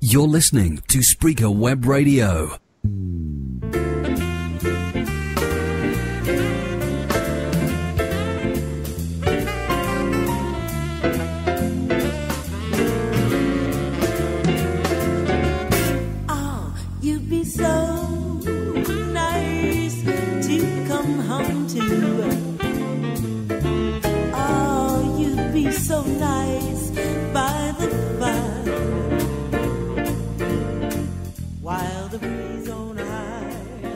You're listening to Spreaker Web Radio. Oh, you'd be so nice to come home to. Oh, you'd be so nice by the fire.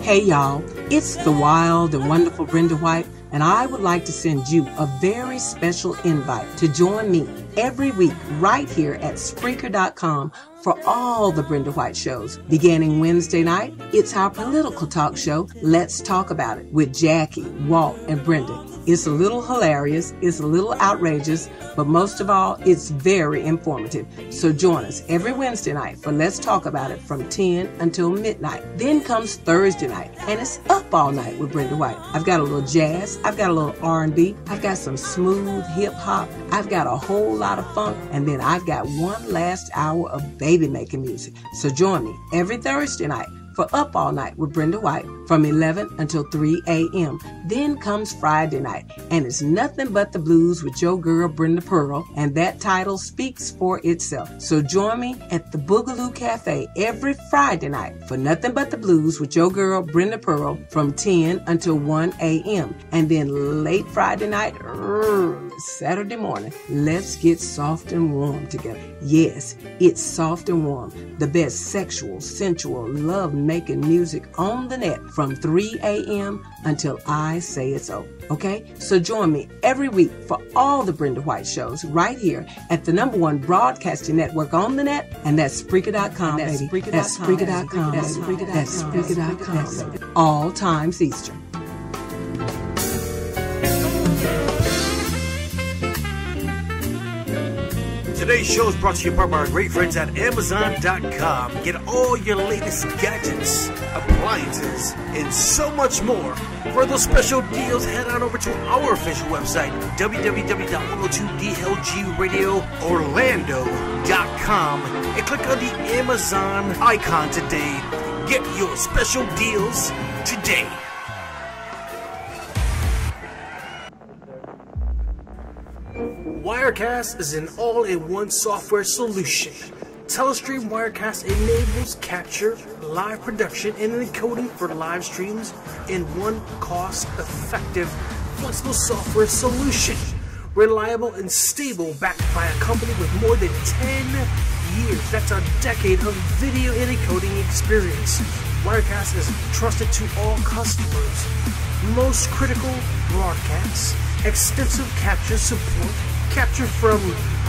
Hey y'all, it's the wild and wonderful Brenda White, and I would like to send you a very special invite to join me every week right here at Spreaker.com for all the Brenda White shows. Beginning Wednesday night, it's our political talk show, Let's Talk About It, with Jackie, Walt, and Brenda. It's a little hilarious, it's a little outrageous, but most of all, it's very informative. So join us every Wednesday night for Let's Talk About It from 10 until midnight. Then comes Thursday night, and it's Up All Night with Brenda White. I've got a little jazz, I've got a little R&B, I've got some smooth hip hop, I've got a whole lot of funk, and then I've got one last hour of baby making music. So join me every Thursday night for Up All Night with Brenda White from 11 until 3 a.m. Then comes Friday night, and it's nothing but the blues with your girl Brenda Pearl, and that title speaks for itself. So join me at the Boogaloo Cafe every Friday night for Nothing But the Blues with your girl Brenda Pearl from 10 until 1 a.m. And then late Friday night, Saturday morning, let's get soft and warm together. Yes, it's soft and warm. The best sexual, sensual, love-making music on the net from 3 a.m. until I say it's over. Okay? So join me every week for all the Brenda White shows right here at the #1 broadcasting network on the net, and that's Spreaker.com, baby. That's Spreaker.com. That's Spreaker.com, baby. All times Eastern. Today's show is brought to you by our great friends at Amazon.com. Get all your latest gadgets, appliances, and so much more. For those special deals, head on over to our official website, www.102DLGRadioOrlando.com, and click on the Amazon icon today. Get your special deals today. Wirecast is an all-in-one software solution. Telestream Wirecast enables capture, live production, and encoding for live streams in one cost-effective, flexible software solution. Reliable and stable, backed by a company with more than 10 years. That's a decade of video and encoding experience. Wirecast is trusted to all customers. Most critical broadcasts, extensive capture support, capture from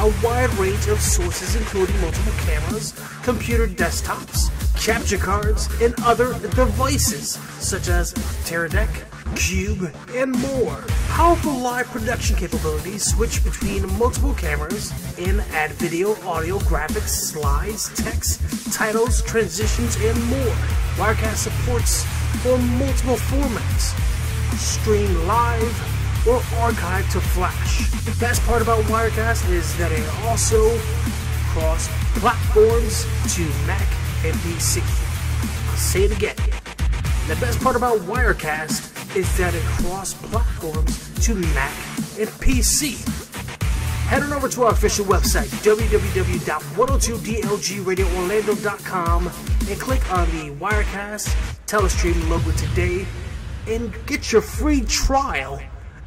a wide range of sources including multiple cameras, computer desktops, capture cards, and other devices such as Teradek, Cube, and more. Powerful live production capabilities switch between multiple cameras and add video, audio, graphics, slides, text, titles, transitions, and more. Wirecast supports for multiple formats. Stream live or archive to flash. The best part about Wirecast is that it also cross platforms to Mac and PC. I'll say it again. The best part about Wirecast is that it cross platforms to Mac and PC. Head on over to our official website, www.102DLGRadioOrlando.com, and click on the Wirecast Telestream logo today and get your free trial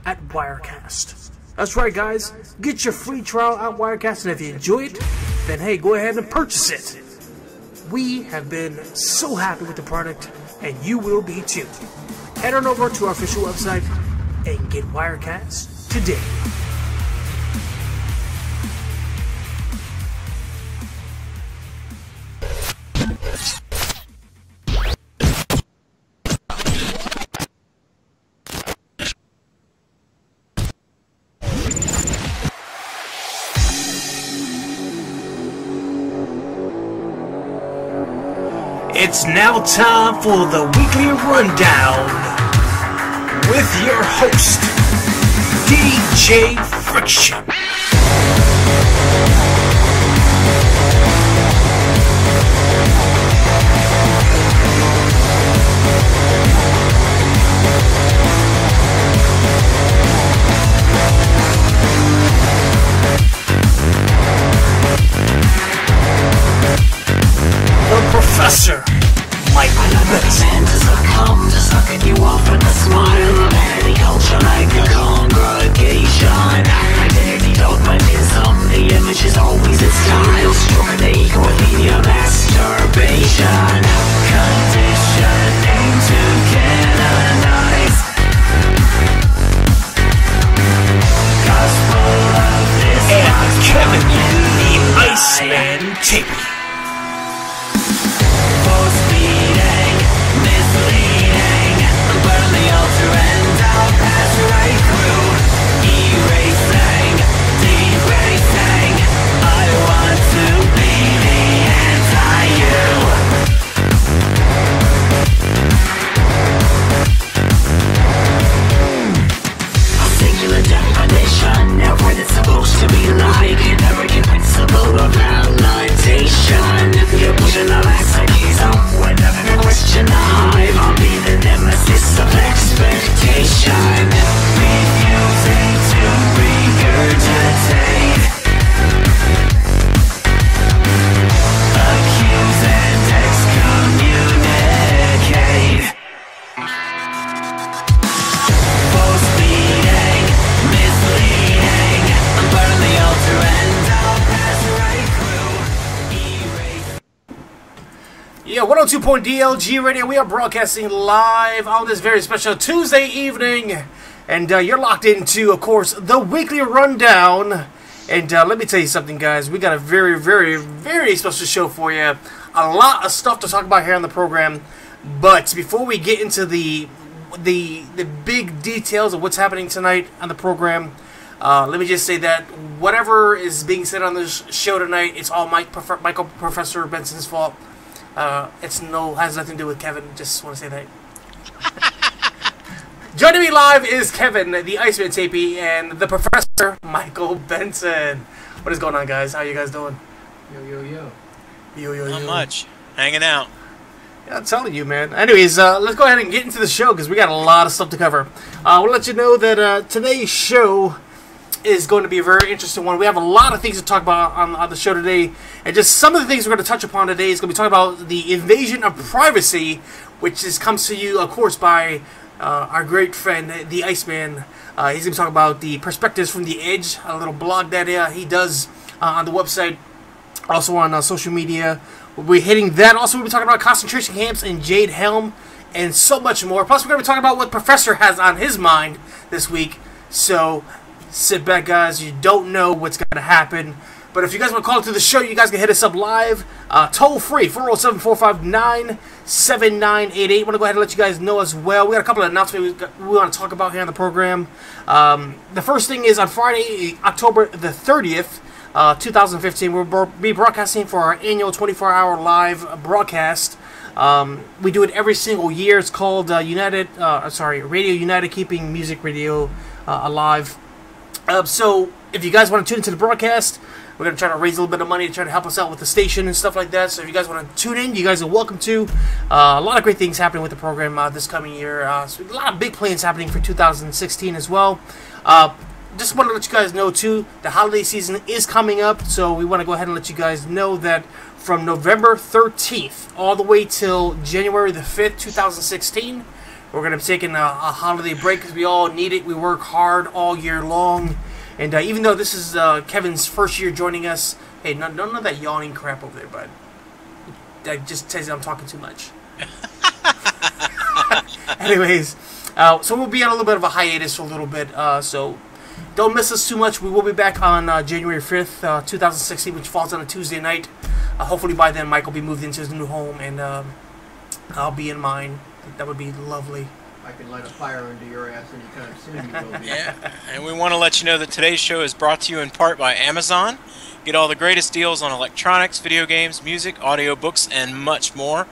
at Wirecast. That's right, guys. Get your free trial at Wirecast, and if you enjoy it, then hey, go ahead and purchase it. We have been so happy with the product, and you will be too. Head on over to our official website and get Wirecast today. It's now time for the weekly rundown with your host, DJ Friction. 102.DLG Radio. We are broadcasting live on this very special Tuesday evening. And you're locked into, of course, the weekly rundown. And let me tell you something, guys. We got a very, very, very special show for you. A lot of stuff to talk about here on the program. But before we get into the big details of what's happening tonight on the program, let me just say that whatever is being said on this show tonight, it's all Michael Professor Benson's fault. Has nothing to do with Kevin. Just want to say that. Joining me live is Kevin, the Iceman Tapey, and the Professor, Michael Benson. What is going on, guys? How you guys doing? Yo. Not much. Hanging out. Yeah, I'm telling you, man. Anyways, let's go ahead and get into the show because we got a lot of stuff to cover. We'll let you know that today's show is going to be a very interesting one. We have a lot of things to talk about on the show today, and just some of the things we're going to touch upon today is going to be talking about the invasion of privacy, which comes to you, of course, by our great friend, the Iceman. He's going to talk about the perspectives from the Edge, a little blog that he does on the website, also on social media. We'll be hitting that. Also, we'll be talking about concentration camps and Jade Helm, and so much more. Plus, we're going to be talking about what Professor has on his mind this week. So sit back, guys. You don't know what's going to happen. But if you guys want to call into the show, you guys can hit us up live, toll free, 407-459-7988. I want to go ahead and let you guys know as well. We got a couple of announcements we want to talk about here on the program. The first thing is on Friday, October the 30th, 2015, we'll be broadcasting for our annual 24-hour live broadcast. We do it every single year. It's called Radio United, keeping music radio alive. So if you guys want to tune into the broadcast, we're going to try to raise a little bit of money to try to help us out with the station and stuff like that. So if you guys want to tune in, you guys are welcome to. A lot of great things happening with the program this coming year. So a lot of big plans happening for 2016 as well. Just want to let you guys know, too, the holiday season is coming up. So we want to go ahead and let you guys know that from November 13th all the way till January the 5th, 2016, we're going to be taking a holiday break because we all need it. We work hard all year long. And even though this is Kevin's first year joining us, hey, none of that yawning crap over there, bud. That just tells you I'm talking too much. Anyways, so we'll be on a little bit of a hiatus for a little bit. So don't miss us too much. We will be back on January 5th, 2016, which falls on a Tuesday night. Hopefully by then Mike will be moved into his new home, and I'll be in mine. That would be lovely. I can light a fire under your ass anytime soon. You will be. Yeah, and we want to let you know that today's show is brought to you in part by Amazon. Get all the greatest deals on electronics, video games, music, audiobooks, and much more.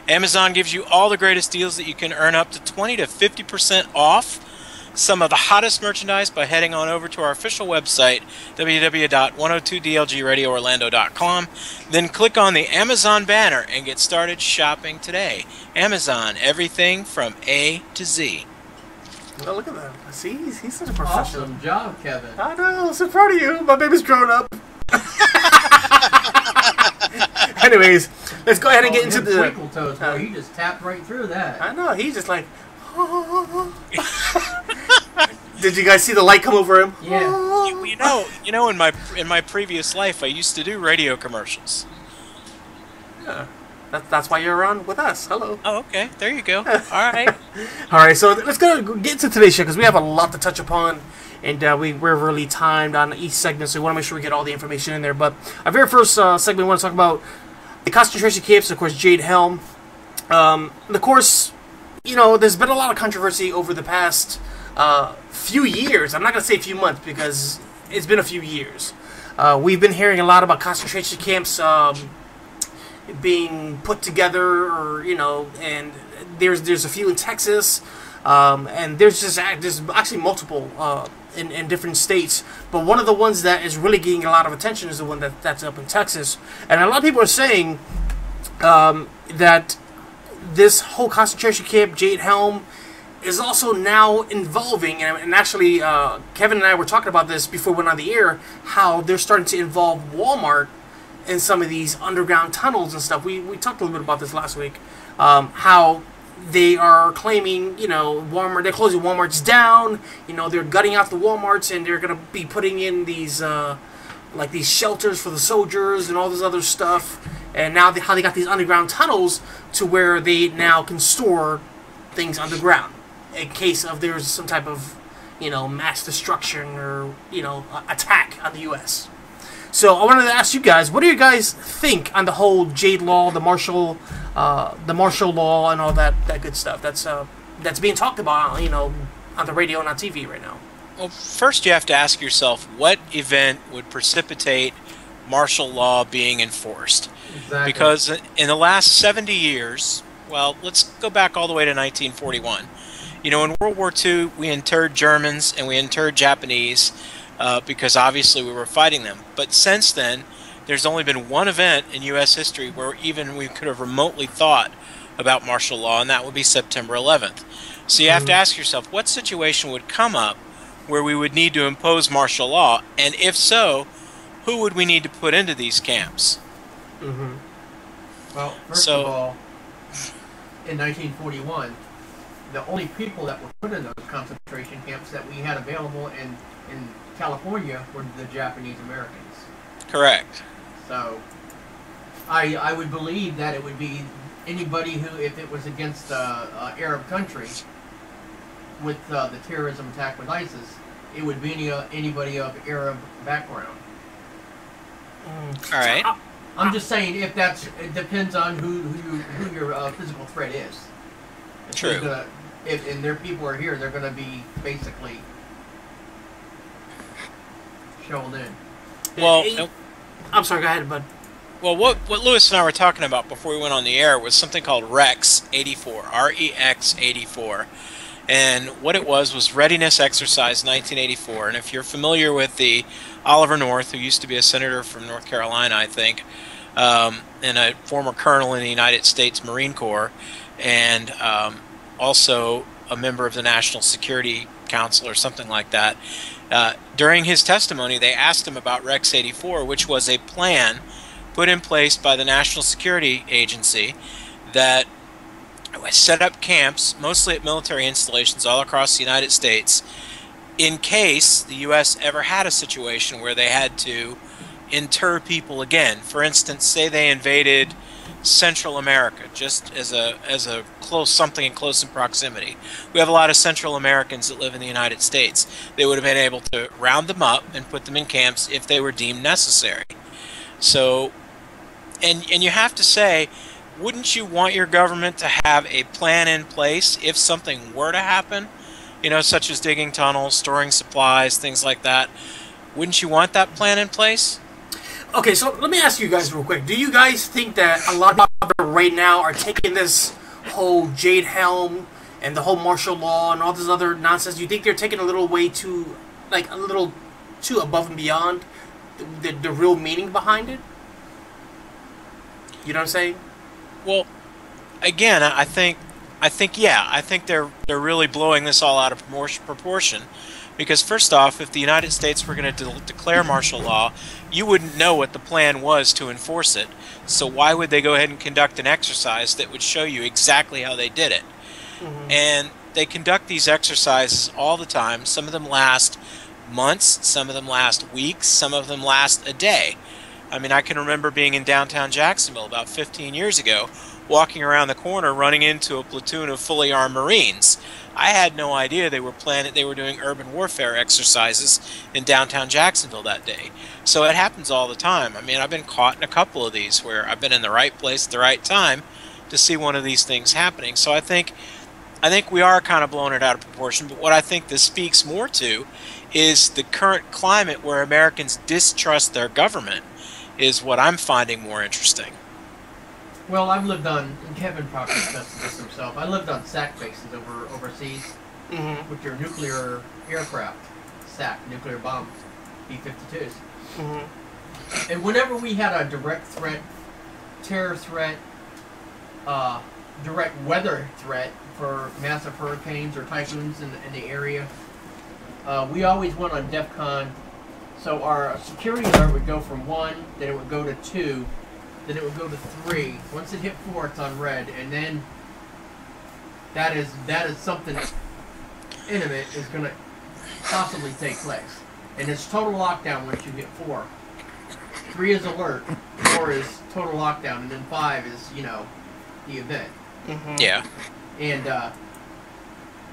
Amazon gives you all the greatest deals that you can earn up to 20 to 50% off some of the hottest merchandise by heading on over to our official website, www.102dlgradioorlando.com. Then click on the Amazon banner and get started shopping today. Amazon, everything from A to Z. Oh, look at that. See, he's such a professional. Awesome job, Kevin. I know. I'm so proud of you. My baby's grown up. Anyways, let's go ahead and get into the twinkle toes. Boy, he just tapped right through that. I know. He's just like. Did you guys see the light come over him? Yeah. You know, in my previous life, I used to do radio commercials. Yeah. That's why you're on with us. Hello. Oh, okay. There you go. All right. All right. So let's go get into today's show because we have a lot to touch upon, and we're really timed on each segment, so we want to make sure we get all the information in there. But our very first segment, we want to talk about the concentration camps. Of course, Jade Helm. Of course, you know, there's been a lot of controversy over the past few years. I'm not going to say a few months because it's been a few years. We've been hearing a lot about concentration camps being put together, or and there's a few in Texas, and there's actually multiple in different states. But one of the ones that is really getting a lot of attention is the one that's up in Texas, and a lot of people are saying that this whole concentration camp, Jade Helm, is also now involving, and actually Kevin and I were talking about this before we went on the air, how they're starting to involve Walmart in some of these underground tunnels and stuff. We talked a little bit about this last week, how they are claiming, Walmart, they're closing Walmarts down, they're gutting out the Walmarts, and they're going to be putting in these like these shelters for the soldiers and all this other stuff, and now how they got these underground tunnels to where they now can store things underground in case of there's some type of, mass destruction or, attack on the U.S. So I wanted to ask you guys, what do you guys think on the whole Jade Law, the martial law, and all that good stuff that's being talked about, on the radio and on TV right now? Well, first you have to ask yourself, what event would precipitate martial law being enforced? Exactly. Because in the last 70 years, well, let's go back all the way to 1941. In World War II, we interred Germans and we interred Japanese because obviously we were fighting them. But since then, there's only been one event in U.S. history where even we could have remotely thought about martial law, and that would be September 11th. So you have to ask yourself, what situation would come up where we would need to impose martial law? And if so, who would we need to put into these camps? Well, first of all, in 1941, the only people that were put in those concentration camps that we had available in California were the Japanese Americans. Correct. So I would believe that it would be anybody who, if it was against Arab countries with the terrorism attack with ISIS, it would be anybody of Arab background. All right. I'm just saying, if it depends on who your physical threat is. True. If their people are here, they're going to be basically shoveled in. Well, I'm sorry, go ahead, bud. Well, what Lewis and I were talking about before we went on the air was something called REX 84, R-E-X 84. And what it was Readiness Exercise 1984. And if you're familiar with the Oliver North, who used to be a senator from North Carolina, I think, and a former colonel in the United States Marine Corps, and also a member of the National Security Council or something like that, during his testimony, they asked him about REX 84, which was a plan put in place by the National Security Agency that set up camps, mostly at military installations all across the United States, in case the U.S. ever had a situation where they had to inter people again. For instance, say they invaded Central America, just as a something in close proximity. We have a lot of Central Americans that live in the United States. They would have been able to round them up and put them in camps if they were deemed necessary. So, and you have to say, wouldn't you want your government to have a plan in place if something were to happen? Such as digging tunnels, storing supplies, things like that. Wouldn't you want that plan in place? Okay, so let me ask you guys real quick. Do you guys think that a lot of people right now are taking this whole Jade Helm and the whole martial law and all this other nonsense? Do you think they're taking a little too above and beyond the real meaning behind it? You know what I'm saying? Well, again, I think they're really blowing this all out of proportion, because first off, if the United States were going to declare martial law, you wouldn't know what the plan was to enforce it. So why would they go ahead and conduct an exercise that would show you exactly how they did it? And they conduct these exercises all the time. Some of them last months, some of them last weeks, some of them last a day. I mean, I can remember being in downtown Jacksonville about 15 years ago, walking around the corner, running into a platoon of fully armed Marines. I had no idea they were doing urban warfare exercises in downtown Jacksonville that day. So it happens all the time. I mean, I've been caught in a couple of these where I've been in the right place at the right time to see one of these things happening. So I think we are kind of blowing it out of proportion. But what I think this speaks more to is the current climate where Americans distrust their government is what I'm finding more interesting. Well, I've lived on, and Kevin probably attested this himself, I lived on SAC bases overseas, which are nuclear aircraft, SAC, nuclear bomb, B-52s. And whenever we had a direct threat, terror threat, direct weather threat for massive hurricanes or typhoons in the area, we always went on DEFCON. So our security alert would go from 1, then it would go to 2, then it would go to 3. Once it hit 4, it's on red, and then that is something imminent is going to possibly take place. And it's total lockdown once you hit 4. 3 is alert, 4 is total lockdown, and then 5 is, you know, the event. Mm-hmm. Yeah. And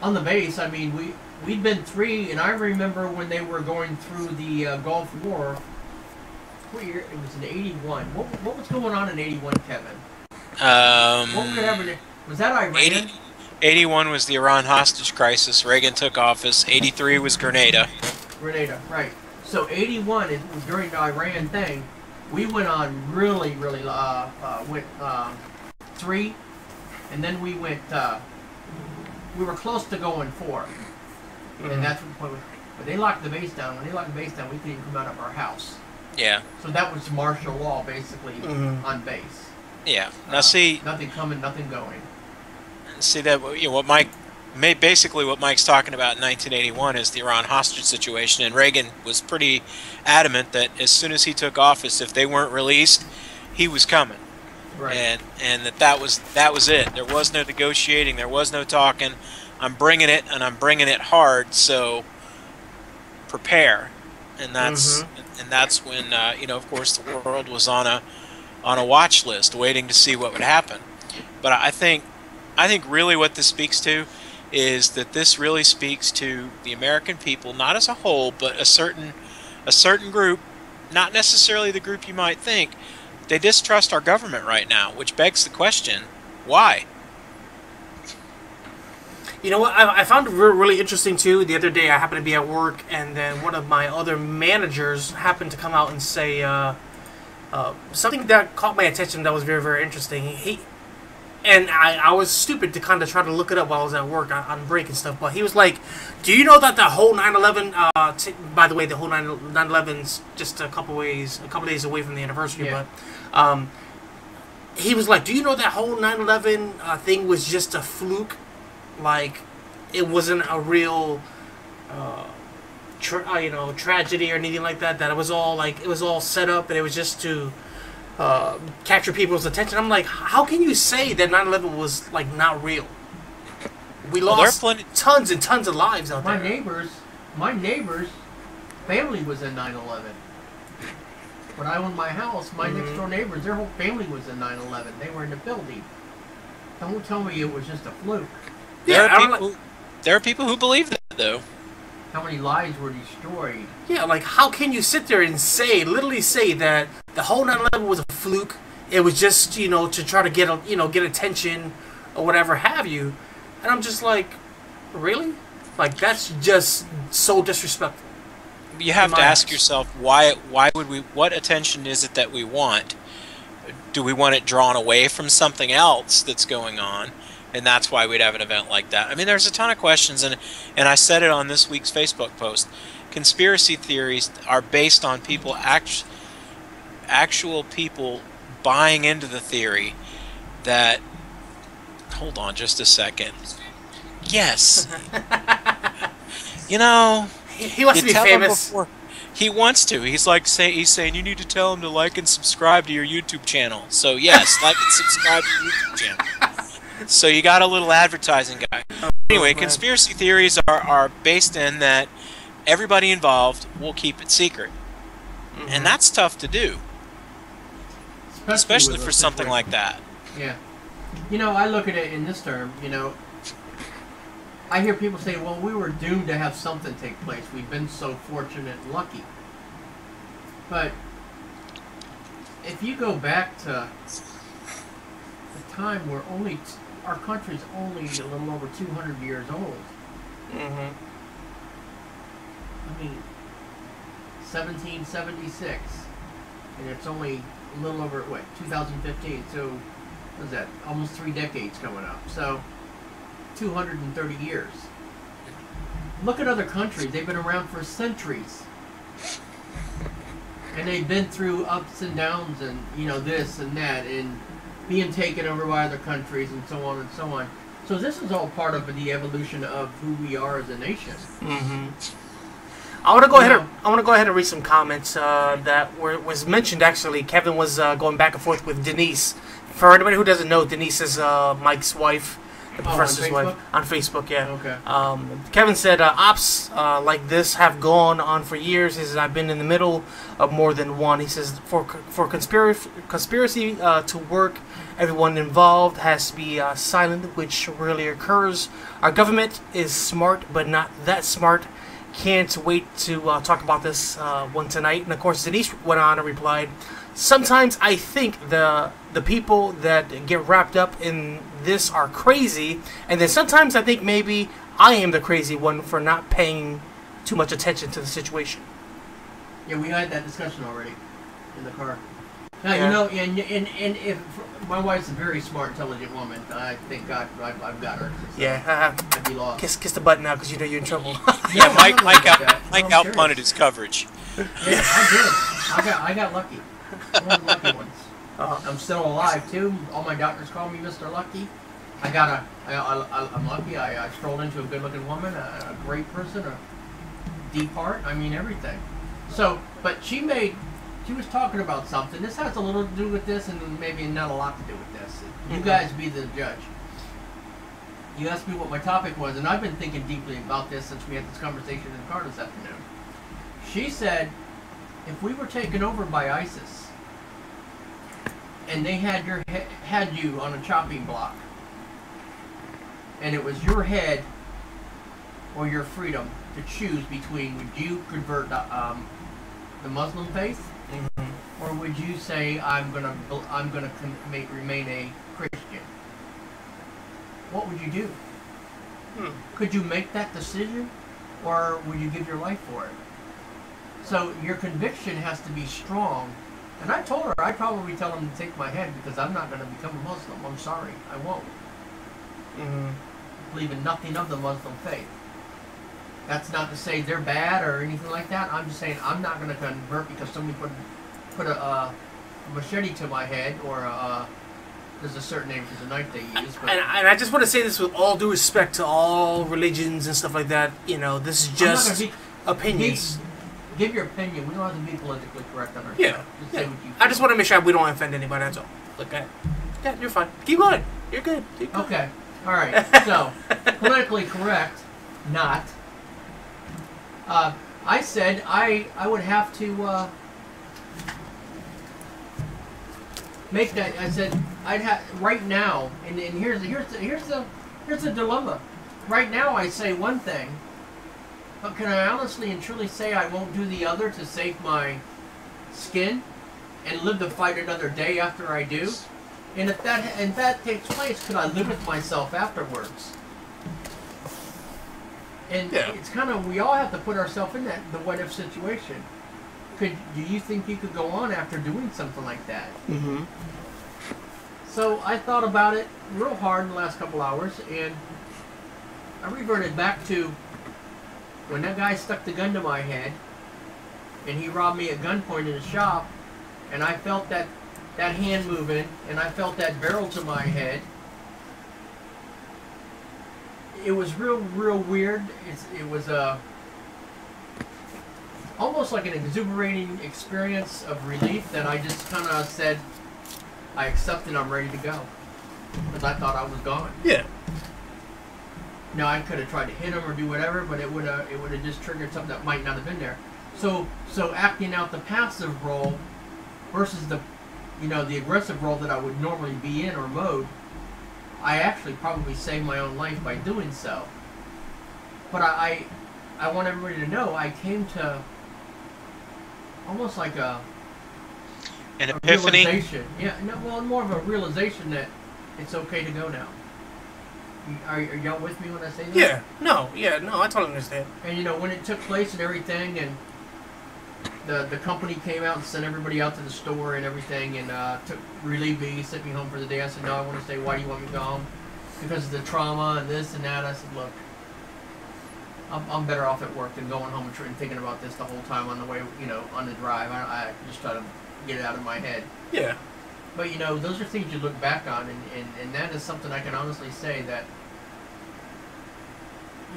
on the base, I mean, we'd been 3, and I remember when they were going through the Gulf War. What year? It was in '81. What was going on in '81, Kevin? What would ever, was that Iran? 81 was the Iran hostage crisis. Reagan took office. 83 was Grenada. Grenada, right. So 81, it was during the Iran thing. We went on really went 3, and then we went. We were close to going 4, and that's when they locked the base down. When they locked the base down, we couldn't even come out of our house. Yeah. So that was martial law, basically, on base. Yeah. Now see, nothing coming, nothing going. See that, you know, what Mike's talking about in 1981 is the Iran hostage situation, and Reagan was pretty adamant that as soon as he took office, if they weren't released, he was coming. Right. And that was it. There was no negotiating. There was no talking. I'm bringing it, and I'm bringing it hard. So prepare. And that's when you know, of course, the world was on a watch list, waiting to see what would happen. But I think really what this speaks to is that this really speaks to the American people, not as a whole, but a certain group, not necessarily the group you might think. They distrust our government right now, which begs the question, why? You know what? I found it really interesting, too. The other day, I happened to be at work, and then one of my other managers happened to come out and say something that caught my attention that was very, very interesting. And I was stupid to kind of try to look it up while I was at work on break and stuff. But he was like, do you know that the whole 9/11, by the way, the whole 9/11's just a couple days away from the anniversary. Yeah. But he was like, do you know that whole 9/11 thing was just a fluke? Like, it wasn't a real, tragedy or anything like that. That it was all set up, and it was just to capture people's attention. I'm like, how can you say that 9/11 was like not real? We lost tons and tons of lives out there. My neighbor's family was in 9/11. When I owned my house, my next door neighbors, their whole family was in 9/11. They were in the building. Don't tell me it was just a fluke. There are people who believe that, though. How many lives were destroyed? Yeah, like, how can you sit there and literally say that the whole 9/11 was a fluke? It was just, to try to get attention or whatever have you. And I'm just like, really? Like, that's just so disrespectful. You have to ask yourself, why would we, what attention is it that we want? Do we want it drawn away from something else that's going on? And that's why we'd have an event like that. I mean, there's a ton of questions, and I said it on this week's Facebook post. Conspiracy theories are based on actual people buying into the theory that... Hold on just a second. Yes. He wants to be famous. He wants to. He's saying you need to tell him to like and subscribe to your YouTube channel. So yes, like and subscribe to your YouTube channel. So you got a little advertising guy. Anyway, conspiracy theories are based in that everybody involved will keep it secret. And that's tough to do. Especially for something like that. Yeah. I look at it in this term, I hear people say, well, we were doomed to have something take place. We've been so fortunate and lucky. But if you go back to the time where our country's only a little over 200 years old. I mean, 1776, and it's only a little over 2015. So, what is that? Almost 3 decades coming up. So, 230 years. Look at other countries. They've been around for centuries. And they've been through ups and downs and, this and that, and being taken over by other countries and so on and so on. So this is all part of the evolution of who we are as a nation. I want to go ahead and read some comments that was mentioned. Actually, Kevin was going back and forth with Denise. For anybody who doesn't know, Denise is Mike's wife, the professor's wife, on Facebook. Yeah. Okay. Kevin said ops like this have gone on for years. He says I've been in the middle of more than one. He says for conspiracy to work, everyone involved has to be silent, which rarely occurs. Our government is smart, but not that smart. Can't wait to talk about this one tonight. And of course, Denise went on and replied, sometimes I think the people that get wrapped up in this are crazy, and then sometimes I think maybe I am the crazy one for not paying too much attention to the situation. Yeah, we had that discussion already in the car. Now, Yeah. you know, and if my wife's a very smart, intelligent woman, I thank God I've got her. Yeah, I'd be lost. kiss the button now because you know you're in trouble. Yeah, Mike I'm outpunted his coverage. Yeah, I did. I got lucky. One of the lucky ones. I'm still alive too. All my doctors call me Mr. Lucky. I'm lucky. I strolled into a good-looking woman, a great person, a deep heart. I mean everything. So, but she was talking about something. This has a little to do with this, and maybe not a lot to do with this. You guys be the judge. You asked me what my topic was, and I've been thinking deeply about this since we had this conversation in the car this afternoon. She said, if we were taken over by ISIS, and they had you on a chopping block, and it was your head or your freedom to choose between, would you convert the Muslim faith, or would you say I'm gonna remain a Christian? What would you do? Could you make that decision, or would you give your life for it? So your conviction has to be strong. And I told her I'd probably tell them to take my head because I'm not going to become a Muslim. I'm sorry, I won't. Believe in nothing of the Muslim faith. That's not to say they're bad or anything like that. I'm just saying I'm not going to convert because somebody put a machete to my head, or there's a certain name for the knife they use. But and I just want to say this with all due respect to all religions and stuff like that. You know, this is just opinions. Give your opinion. We don't have to be politically correct on our show. Yeah. Just say what you feel. I just want to make sure we don't offend anybody. That's all. Okay. Yeah, you're fine. Keep going. You're good. Keep going. Okay. All right. So, politically correct, not. I said I would have to make that. I said I'd have right now, and here's the dilemma. Right now, I say one thing, but can I honestly and truly say I won't do the other to save my skin and live to fight another day after I do? And if that takes place, could I live with myself afterwards? And it's kind of, we all have to put ourselves in the what if situation. Do you think you could go on after doing something like that? Mm-hmm. So I thought about it real hard in the last couple hours, and I reverted back to when that guy stuck the gun to my head, and he robbed me at gunpoint in a shop, and I felt that hand moving, and I felt that barrel to my head. It was real weird. It was almost like an exuberating experience of relief that I just kind of said, I accept it, I'm ready to go. Because I thought I was gone. Yeah. Now I could have tried to hit him or do whatever, but it would have just triggered something that might not have been there. So acting out the passive role versus the aggressive role that I would normally be in or mode, I actually probably saved my own life by doing so. But I want everybody to know I came to almost like an epiphany. Realization. Yeah, no, well, more of a realization that it's okay to go now. Are y'all with me when I say that? Yeah. No, I totally understand. And when it took place and everything, and the company came out and sent everybody out to the store and everything, and relieved me, sent me home for the day. I said, no, I want to stay. Why do you want me to go home? Because of the trauma and this and that. I said, look, I'm better off at work than going home and thinking about this the whole time on the way, on the drive. I just try to get it out of my head. Yeah. But, those are things you look back on, and that is something I can honestly say that,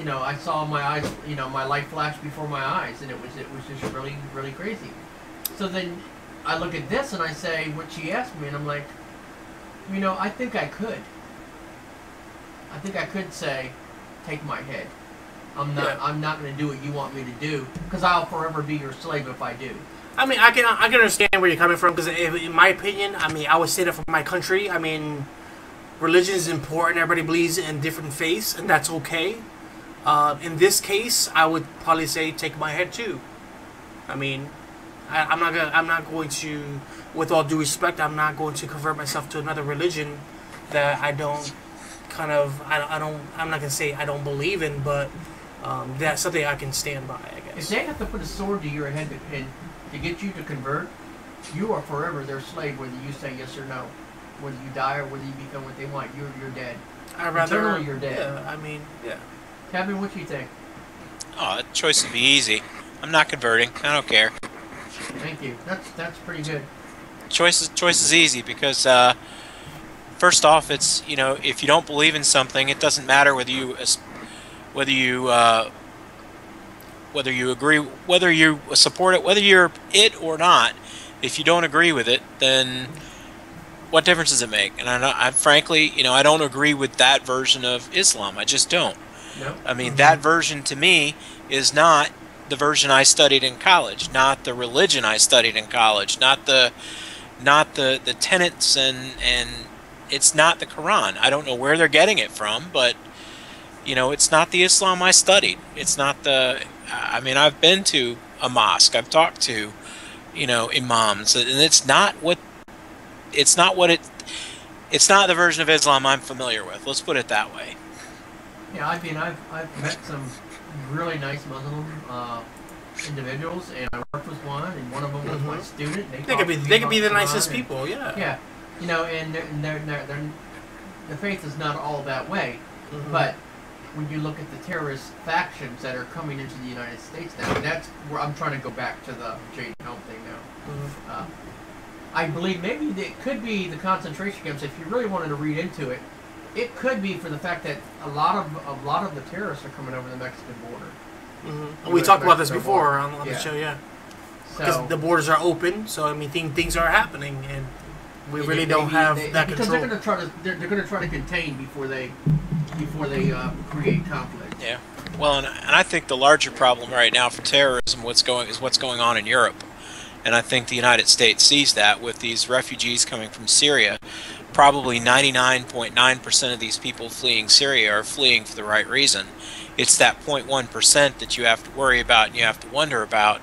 I saw my eyes, my life flash before my eyes, and it was just really, really crazy. So then I look at this and I say what she asked me, and I'm like, I think I could. I think I could say, take my head. I'm not going to do what you want me to do, because I'll forever be your slave if I do. I mean, I can understand where you're coming from, because in my opinion, I mean, I would say that for my country. I mean, religion is important. Everybody believes in different faiths, and that's okay. In this case, I would probably say take my head too. I mean, I'm not going to, with all due respect, I'm not going to convert myself to another religion that I don't I'm not gonna say I don't believe in, but that's something I can stand by, I guess. If they have to put a sword to your head to get you to convert, you are forever their slave, whether you say yes or no. Whether you die or whether you become what they want, you're dead. Eternally, you're dead. Yeah, I mean, yeah. Kevin, what do you think? Oh, the choice would be easy. I'm not converting. I don't care. Thank you. That's pretty good. Choice is easy because first off, it's, you know, if you don't believe in something, it doesn't matter whether you agree, whether you support it, whether you're it or not. If you don't agree with it, then what difference does it make? And I frankly, you know, I don't agree with that version of Islam. I just don't. No. I mean, that version to me is not the version I studied in college, not the religion I studied in college, not the tenets, and it's not the Quran. I don't know where they're getting it from, but you know, it's not the Islam I studied. It's not the. I mean, I've been to a mosque. I've talked to, you know, imams, and it's not the version of Islam I'm familiar with. Let's put it that way. Yeah, I mean, I've met some really nice Muslim individuals, and I worked with one, and one of them was my student. They could be the nicest people, yeah. Yeah, you know, and their faith is not all that way, but when you look at the terrorist factions that are coming into the United States now, and that's where I'm trying to go back to the Jade Helm thing now. I believe maybe it could be the concentration camps. If you really wanted to read into it, it could be for the fact that a lot of the terrorists are coming over the Mexican border. We talked about this before on the show, yeah. Because the borders are open, so I mean things are happening, and we really don't have that control. Because they're going to try to contain before they create conflict. Yeah. Well, and I think the larger problem right now for terrorism what's going on in Europe. And I think the United States sees that with these refugees coming from Syria. Probably 99.9% of these people fleeing Syria are fleeing for the right reason. It's that 0.1% that you have to worry about and you have to wonder about.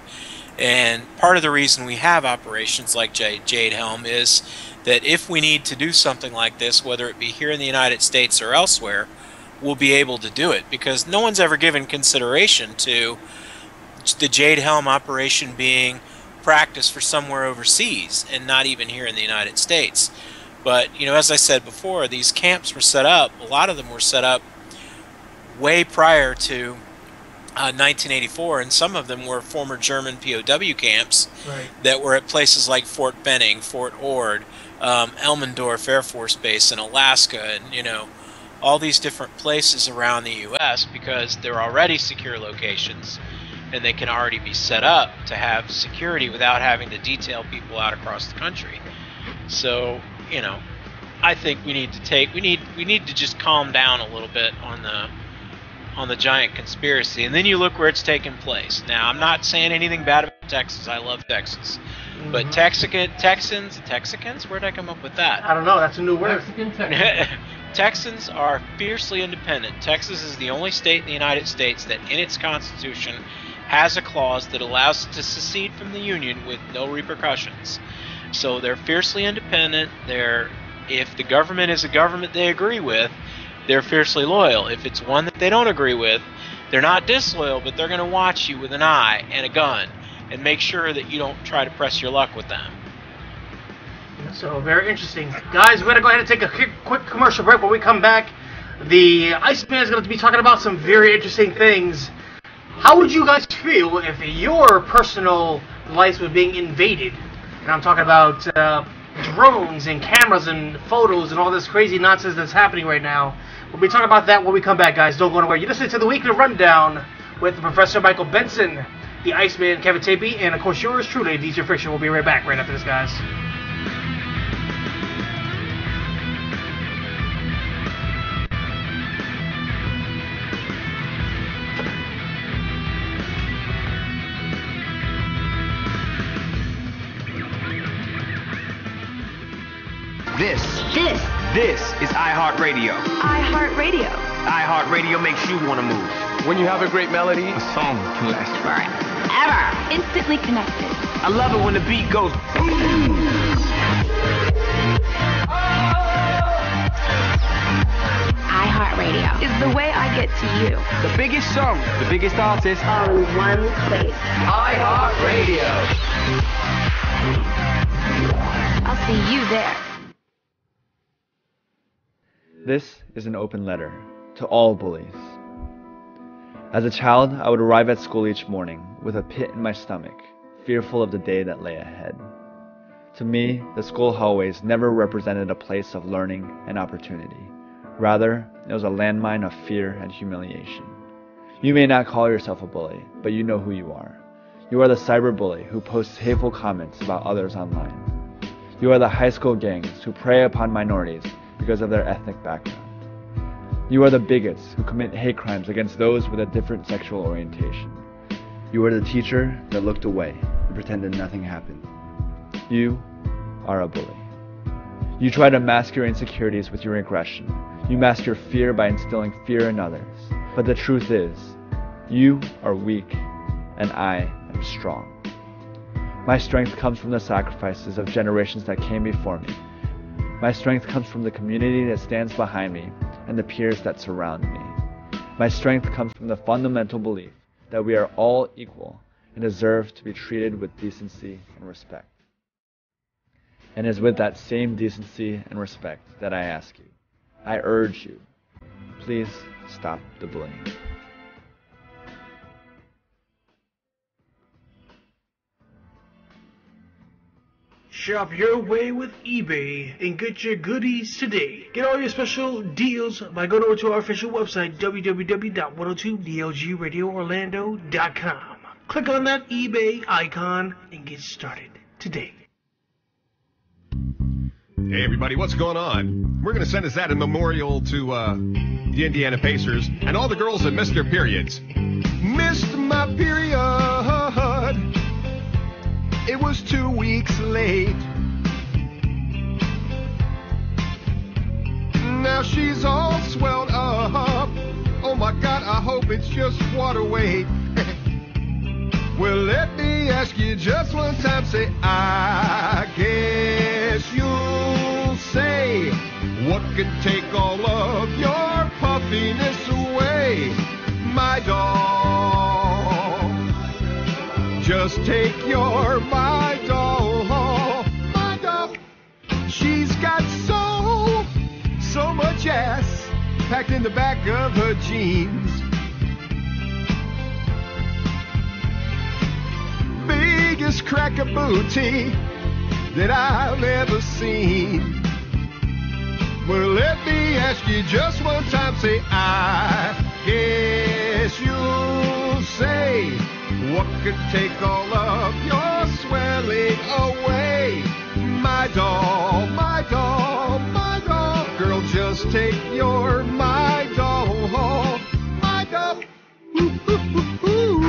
And part of the reason we have operations like Jade Helm is that if we need to do something like this, whether it be here in the United States or elsewhere, we'll be able to do it. Because no one's ever given consideration to the Jade Helm operation being practice for somewhere overseas and not even here in the United States. But, you know, as I said before, these camps were set up, a lot of them were set up way prior to 1984, and some of them were former German POW camps that were at places like Fort Benning, Fort Ord, Elmendorf Air Force Base in Alaska, and, you know, all these different places around the U.S. because they're already secure locations. And they can already be set up to have security without having to detail people out across the country. So, you know, I think we need to just calm down a little bit on the giant conspiracy, and then you look where it's taking place. Now, I'm not saying anything bad about Texas. I love Texas, but Texans, where did I come up with that? I don't know. That's a new word. Texans are fiercely independent. Texas is the only state in the United States that, in its constitution, has a clause that allows it to secede from the Union with no repercussions. So they're fiercely independent. If the government is a government they agree with, they're fiercely loyal. If it's one that they don't agree with, they're not disloyal, but they're going to watch you with an eye and a gun and make sure that you don't try to press your luck with them. So, very interesting. Guys, we're going to go ahead and take a quick commercial break. When we come back, the Iceman is going to be talking about some very interesting things. How would you guys feel if your personal life was being invaded? And I'm talking about drones and cameras and photos and all this crazy nonsense that's happening right now. We'll be talking about that when we come back, guys. Don't go anywhere. You're listening to the Weekly Rundown with Professor Michael Benson, the Iceman, Kevin Tapey, and, of course, yours truly, DJ Friction. We'll be right back right after this, guys. This is iHeartRadio. iHeartRadio. iHeartRadio makes you want to move. When you have a great melody, a song can last forever. Instantly connected. I love it when the beat goes boom. iHeartRadio is the way I get to you. The biggest song, the biggest artist, all in one place. iHeartRadio. I'll see you there. This is an open letter to all bullies. As a child, I would arrive at school each morning with a pit in my stomach, fearful of the day that lay ahead. To me, the school hallways never represented a place of learning and opportunity. Rather, it was a landmine of fear and humiliation. You may not call yourself a bully, but you know who you are. You are the cyberbully who posts hateful comments about others online. You are the high school gangs who prey upon minorities because of their ethnic background. You are the bigots who commit hate crimes against those with a different sexual orientation. You are the teacher that looked away and pretended nothing happened. You are a bully. You try to mask your insecurities with your aggression. You mask your fear by instilling fear in others. But the truth is, you are weak and I am strong. My strength comes from the sacrifices of generations that came before me. My strength comes from the community that stands behind me and the peers that surround me. My strength comes from the fundamental belief that we are all equal and deserve to be treated with decency and respect. And it is with that same decency and respect that I ask you, I urge you, please stop the bullying. Shop your way with eBay and get your goodies today. Get all your special deals by going over to our official website, www.102dlgradioorlando.com. Click on that eBay icon and get started today. Hey everybody, what's going on? We're going to send us that in memorial to the Indiana Pacers and all the girls that missed their periods. Missed my period. It was 2 weeks late. Now she's all swelled up. Oh my God, I hope it's just water weight. Well, let me ask you just one time, say, I guess you'll say, what can take all of your puffiness away, my doll? Just take your my doll, my doll. She's got so much ass packed in the back of her jeans. Biggest crack of booty that I've ever seen. Well, let me ask you just one time, say, I guess you'll say, what could take all of your swelling away, my doll, my doll, my doll. Girl, just take your my doll, my doll. Ooh, ooh, ooh, ooh.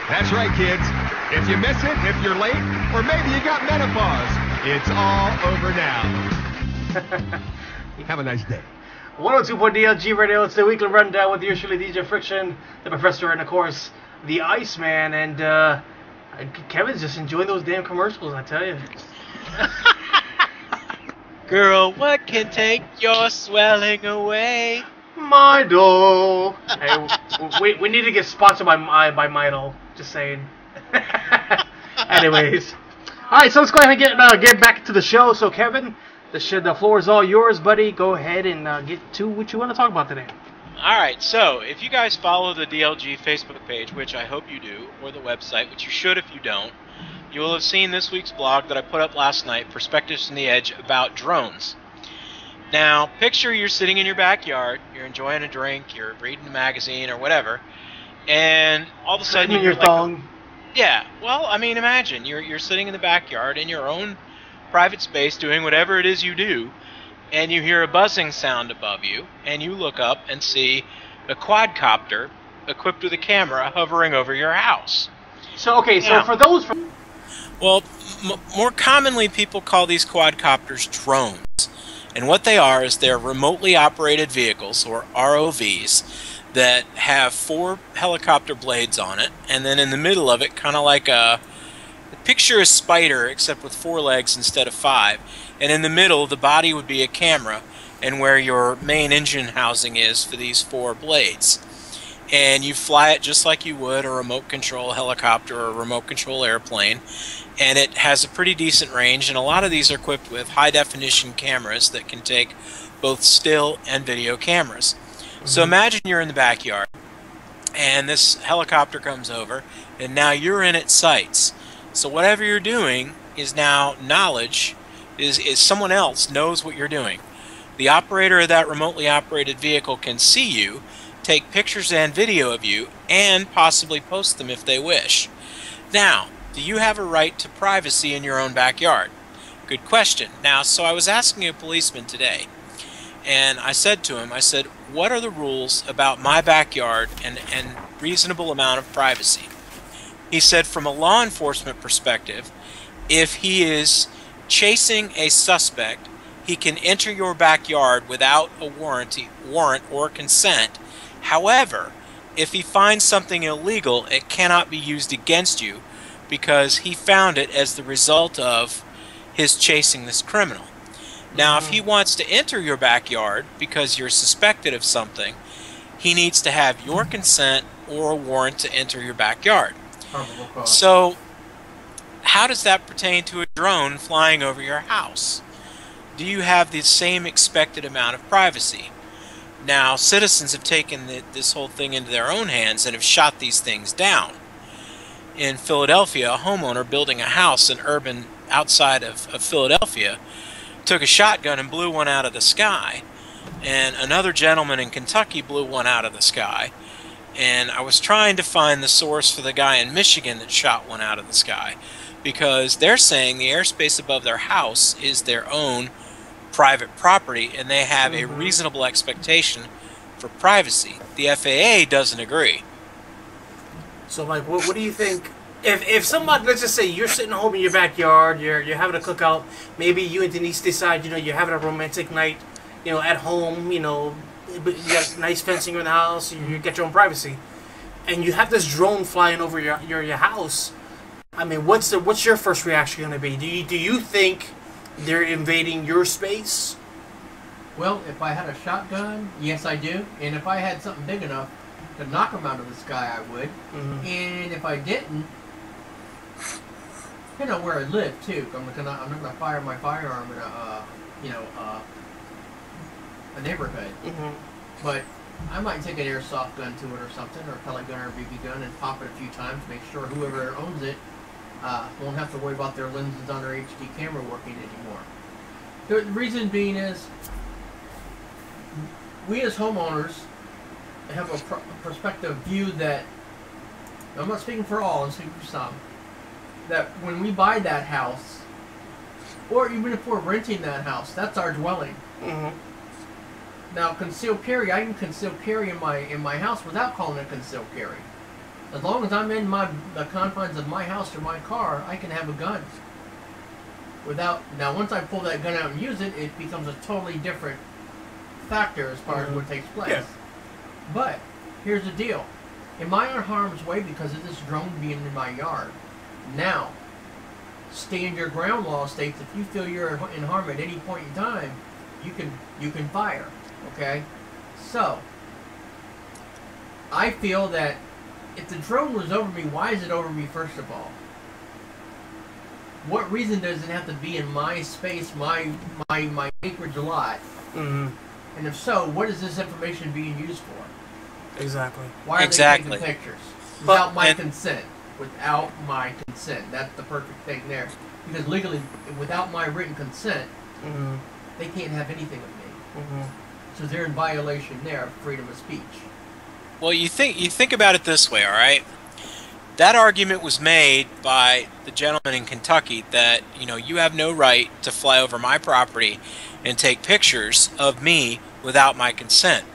That's right, kids. If you miss it, if you're late, or maybe you got menopause, it's all over now. Have a nice day. 102.1 DLG Radio, it's the weekly rundown with usually DJ Friction, the Professor, and of course, the Iceman, and Kevin's just enjoying those damn commercials, I tell you. Girl, what can take your swelling away? My doll. Hey, we need to get sponsored by Midol. Just saying. Anyways, all right. So let's go ahead and get back to the show. So Kevin, the floor is all yours, buddy. Go ahead and get to what you want to talk about today. All right. So if you guys follow the DLG Facebook page, which I hope you do, or the website, which you should if you don't, you will have seen this week's blog that I put up last night, Perspectives from the Edge, about drones. Now, picture you're sitting in your backyard, you're enjoying a drink, you're reading a magazine or whatever, and all of a sudden you hear your thong. Yeah, well, I mean, imagine you're sitting in the backyard in your own private space doing whatever it is you do, and you hear a buzzing sound above you, and you look up and see a quadcopter equipped with a camera hovering over your house. So, okay, so for those... Well, more commonly, people call these quadcopters drones. And what they are is they're remotely operated vehicles, or ROVs, that have 4 helicopter blades on it, and then in the middle of it, kind of like picture a spider, except with 4 legs instead of 5. And in the middle, the body would be a camera, and where your main engine housing is for these 4 blades. And you fly it just like you would a remote control helicopter or a remote control airplane, and it has a pretty decent range, and a lot of these are equipped with high definition cameras that can take both still and video cameras. So imagine you're in the backyard and this helicopter comes over and now you're in its sights. So whatever you're doing is now knowledge, is someone else knows what you're doing. The operator of that remotely operated vehicle can see you, take pictures and video of you, and possibly post them if they wish. Now, do you have a right to privacy in your own backyard? Good question. Now, so I was asking a policeman today, and I said to him, I said, what are the rules about my backyard and reasonable amount of privacy? He said, from a law enforcement perspective, if he is chasing a suspect, he can enter your backyard without a warrant or consent. However, if he finds something illegal, it cannot be used against you because he found it as the result of his chasing this criminal. Now, if he wants to enter your backyard because you're suspected of something, he needs to have your consent or a warrant to enter your backyard. So, how does that pertain to a drone flying over your house? Do you have the same expected amount of privacy? Now, citizens have taken this whole thing into their own hands and have shot these things down. In Philadelphia, a homeowner building a house in urban outside of Philadelphia took a shotgun and blew one out of the sky. And another gentleman in Kentucky blew one out of the sky. And I was trying to find the source for the guy in Michigan that shot one out of the sky, because they're saying the airspace above their house is their own private property and they have a reasonable expectation for privacy. The FAA doesn't agree. So, like, what do you think? If somebody, let's just say you're sitting home in your backyard, you're having a cookout, maybe you and Denise decide, you're having a romantic night, at home, you got nice fencing in the house, you get your own privacy, and you have this drone flying over your house. I mean, what's your first reaction going to be? Do you think they're invading your space? Well, if I had a shotgun, yes, I do. And if I had something big enough to knock them out of the sky, I would. And if I didn't, depending on where I live too. I'm not gonna fire my firearm in a neighborhood. But I might take an airsoft gun to it or something, or a pellet gun or a BB gun, and pop it a few times to make sure whoever owns it won't have to worry about their lenses on their HD camera working anymore. The reason being is, we as homeowners have a perspective view that, I'm not speaking for all, I'm speaking for some, that when we buy that house, or even if we're renting that house, that's our dwelling. Now, concealed carry, I can conceal carry in my house without calling it concealed carry. As long as I'm in the confines of my house or my car, I can have a gun. Now, once I pull that gun out and use it, it becomes a totally different factor as far as what takes place. Yeah. But here's the deal: am I in harm's way because of this drone being in my yard? Now, stand your ground law states if you feel you're in harm at any point in time, you can fire. Okay, so I feel that if the drone was over me, why is it over me first of all? What reason does it have to be in my space, my acreage lot? And if so, what is this information being used for? Exactly. Why are they taking pictures without my consent? Without my consent, that's the perfect thing there. Because legally, without my written consent, they can't have anything of me. So they're in violation there of freedom of speech. Well, you think about it this way, all right? That argument was made by the gentleman in Kentucky that, you have no right to fly over my property and take pictures of me without my consent.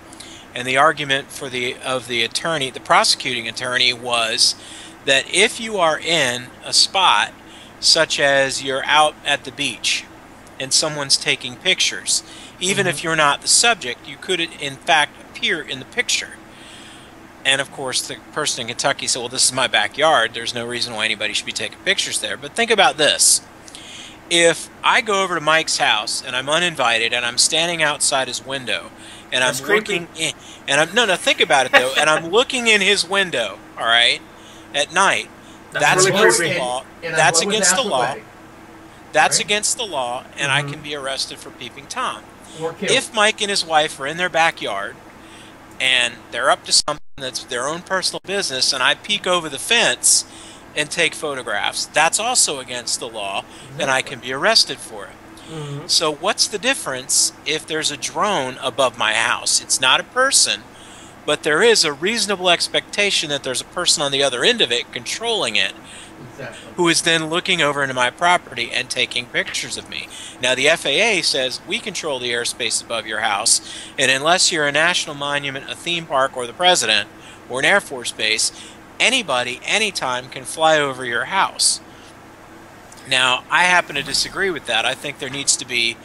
And the argument of the attorney, the prosecuting attorney, was that if you are in a spot such as you're out at the beach and someone's taking pictures. Even if you're not the subject, you could in fact appear in the picture. And of course the person in Kentucky said, well, this is my backyard, there's no reason why anybody should be taking pictures there. But think about this. If I go over to Mike's house and I'm uninvited and I'm standing outside his window and I'm looking in, and I'm no think about it though, and I'm looking in his window, all right, at night, that's really against creepy. the law. And That's I was against the asked law. away. That's Right? against the law, and I can be arrested for peeping Tom. Or killed. If Mike and his wife are in their backyard and they're up to something that's their own personal business, and I peek over the fence and take photographs, that's also against the law, and I can be arrested for it. So what's the difference if there's a drone above my house? It's not a person, but there is a reasonable expectation that there's a person on the other end of it controlling it, who is then looking over into my property and taking pictures of me. Now the FAA says we control the airspace above your house, and unless you're a national monument, a theme park, or the president, or an Air Force base, anybody, anytime can fly over your house. Now, I happen to disagree with that. I think there needs to be,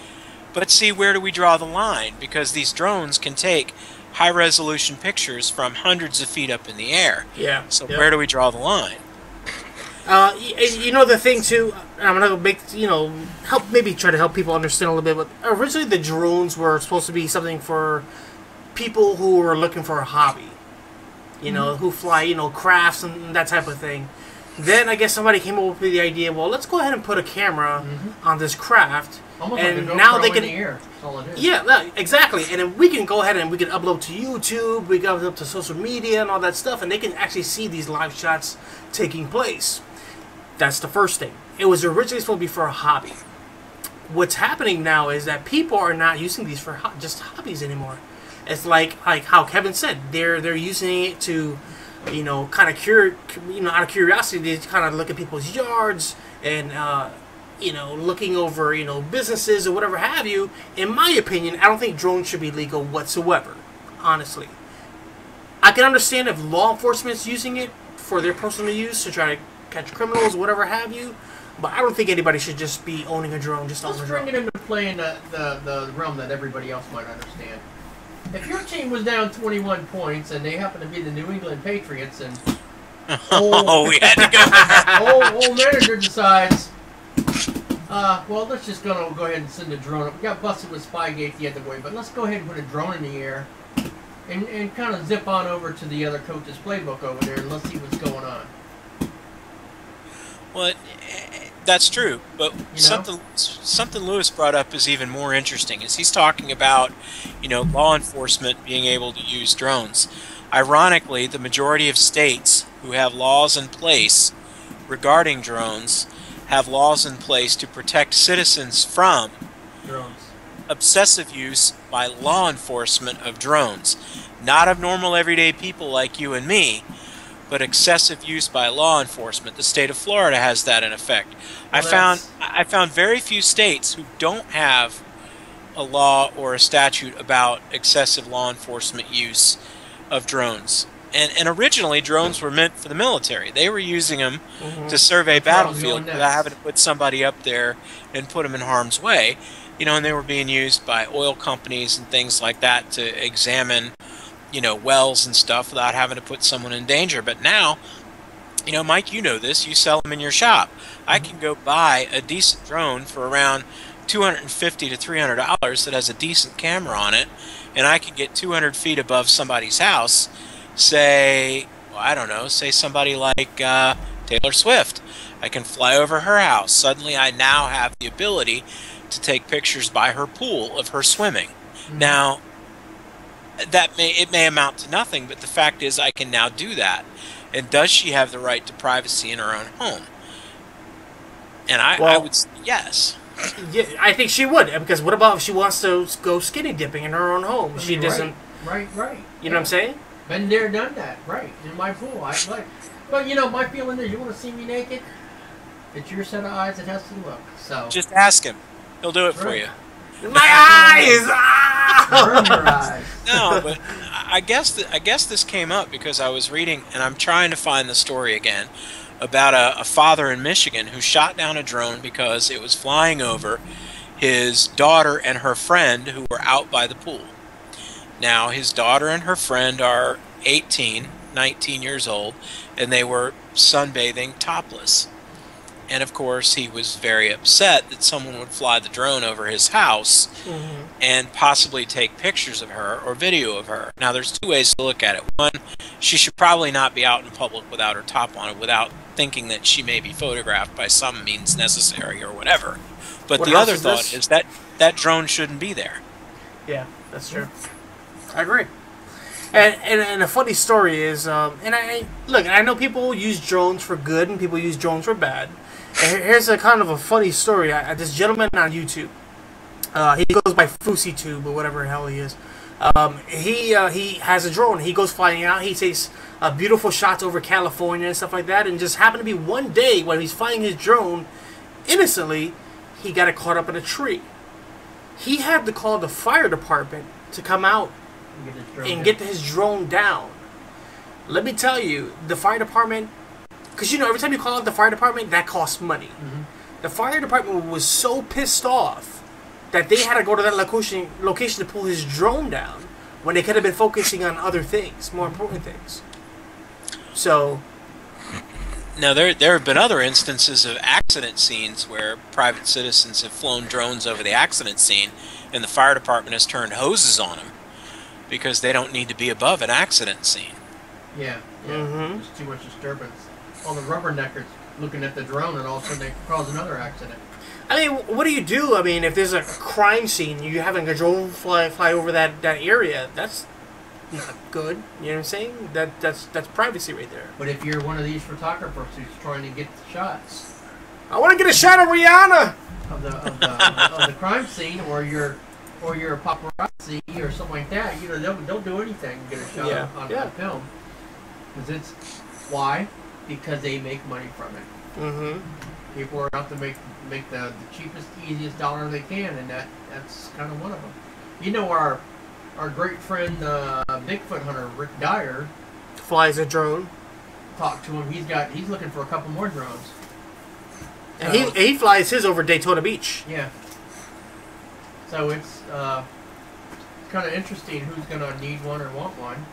but see, where do we draw the line? Because these drones can take high-resolution pictures from hundreds of feet up in the air. Yeah. So where do we draw the line? You know, the thing too, I'm gonna make, try to help people understand a little bit. But originally, the drones were supposed to be something for people who were looking for a hobby. Who fly, crafts and that type of thing. Then I guess somebody came up with the idea. Well, let's go ahead and put a camera on this craft, Almost and like a now GoPro they can. in the air. That's all it is. Yeah, exactly. And then we can go ahead and we can upload to YouTube. We can upload to social media and all that stuff, and they can actually see these live shots taking place. That's the first thing. It was originally supposed to be for a hobby. What's happening now is that people are not using these for just hobbies anymore. It's like how Kevin said, they're using it to, kind of out of curiosity, to kind of look at people's yards and, looking over, businesses or whatever have you. In my opinion, I don't think drones should be legal whatsoever, honestly. I can understand if law enforcement's using it for their personal use to try to catch criminals or whatever have you, but I don't think anybody should just be owning a drone just Let's own a bring drone. it into play in the realm that everybody else might understand. If your team was down 21 points and they happen to be the New England Patriots and we had to go. old manager decides, let's just go ahead and send a drone. We got busted with Spygate the other way, but let's go ahead and put a drone in the air and kind of zip on over to the other coach's playbook over there and let's see what's going on. Well, that's true, but something Lewis brought up is even more interesting. Is he's talking about, law enforcement being able to use drones. Ironically, the majority of states who have laws in place regarding drones have laws in place to protect citizens from Drones. Obsessive use by law enforcement of drones, not of normal everyday people like you and me, but excessive use by law enforcement. The state of Florida has that in effect. I found very few states who don't have a law or a statute about excessive law enforcement use of drones. And originally, drones were meant for the military. They were using them to survey battlefields without having to put somebody up there and put them in harm's way. And they were being used by oil companies and things like that to examine wells and stuff without having to put someone in danger. But now, Mike, you know this, you sell them in your shop. I can go buy a decent drone for around $250 to $300 that has a decent camera on it, and I can get 200 feet above somebody's house, say somebody like Taylor Swift. I can fly over her house. Suddenly I now have the ability to take pictures by her pool of her swimming. Now, it may amount to nothing, but the fact is I can now do that. And does she have the right to privacy in her own home? And I would say yes. Yeah, I think she would, because what about if she wants to go skinny dipping in her own home? She doesn't. Right. You know what I'm saying? Been there, done that. Right in my pool. But my feeling is, you want to see me naked? It's your set of eyes that has to look. So just ask him. He'll do it for you. My eyes! Burn your eyes. No, but I guess this came up because I was reading, and I'm trying to find the story again, about a father in Michigan who shot down a drone because it was flying over his daughter and her friend who were out by the pool. Now, his daughter and her friend are 18, 19 years old, and they were sunbathing topless. And of course, he was very upset that someone would fly the drone over his house and possibly take pictures of her or video of her. Now, there's two ways to look at it. One, she should probably not be out in public without her top on, without thinking that she may be photographed by some means necessary or whatever. But the other thought is that that drone shouldn't be there. Yeah, that's true. I agree. And a funny story is, and I know people use drones for good and people use drones for bad. And here's a kind of a funny story. This gentleman on YouTube, he goes by FouseyTube or whatever the hell he is. He has a drone. He goes flying out. He takes beautiful shots over California and stuff like that. And just happened to be one day when he's flying his drone, innocently, he got it caught up in a tree. He had to call the fire department to come out and get his drone down. Let me tell you, the fire department, because you know every time you call out the fire department, that costs money. The fire department was so pissed off that they had to go to that location to pull his drone down when they could have been focusing on other things, more important things. So now there have been other instances of accident scenes where private citizens have flown drones over the accident scene, and the fire department has turned hoses on them because they don't need to be above an accident scene. Yeah. There's too much disturbance. All the rubberneckers looking at the drone, and all of a sudden they cause another accident. I mean, what do you do? I mean, if there's a crime scene, you having a drone fly over that area, that's not good. You know what I'm saying? That's privacy right there. But if you're one of these photographers who's trying to get shots, I want to get a shot of Rihanna of the crime scene, or you're a paparazzi or something like that, you know, they'll do anything to get a shot on film. Because why? Because they make money from it. People are out to make the cheapest, easiest dollar they can, and that's kind of one of them. You know, our great friend Bigfoot hunter Rick Dyer flies a drone. Talked to him. He's looking for a couple more drones. And he flies his over Daytona Beach. Yeah. So it's kind of interesting who's going to need one or want one,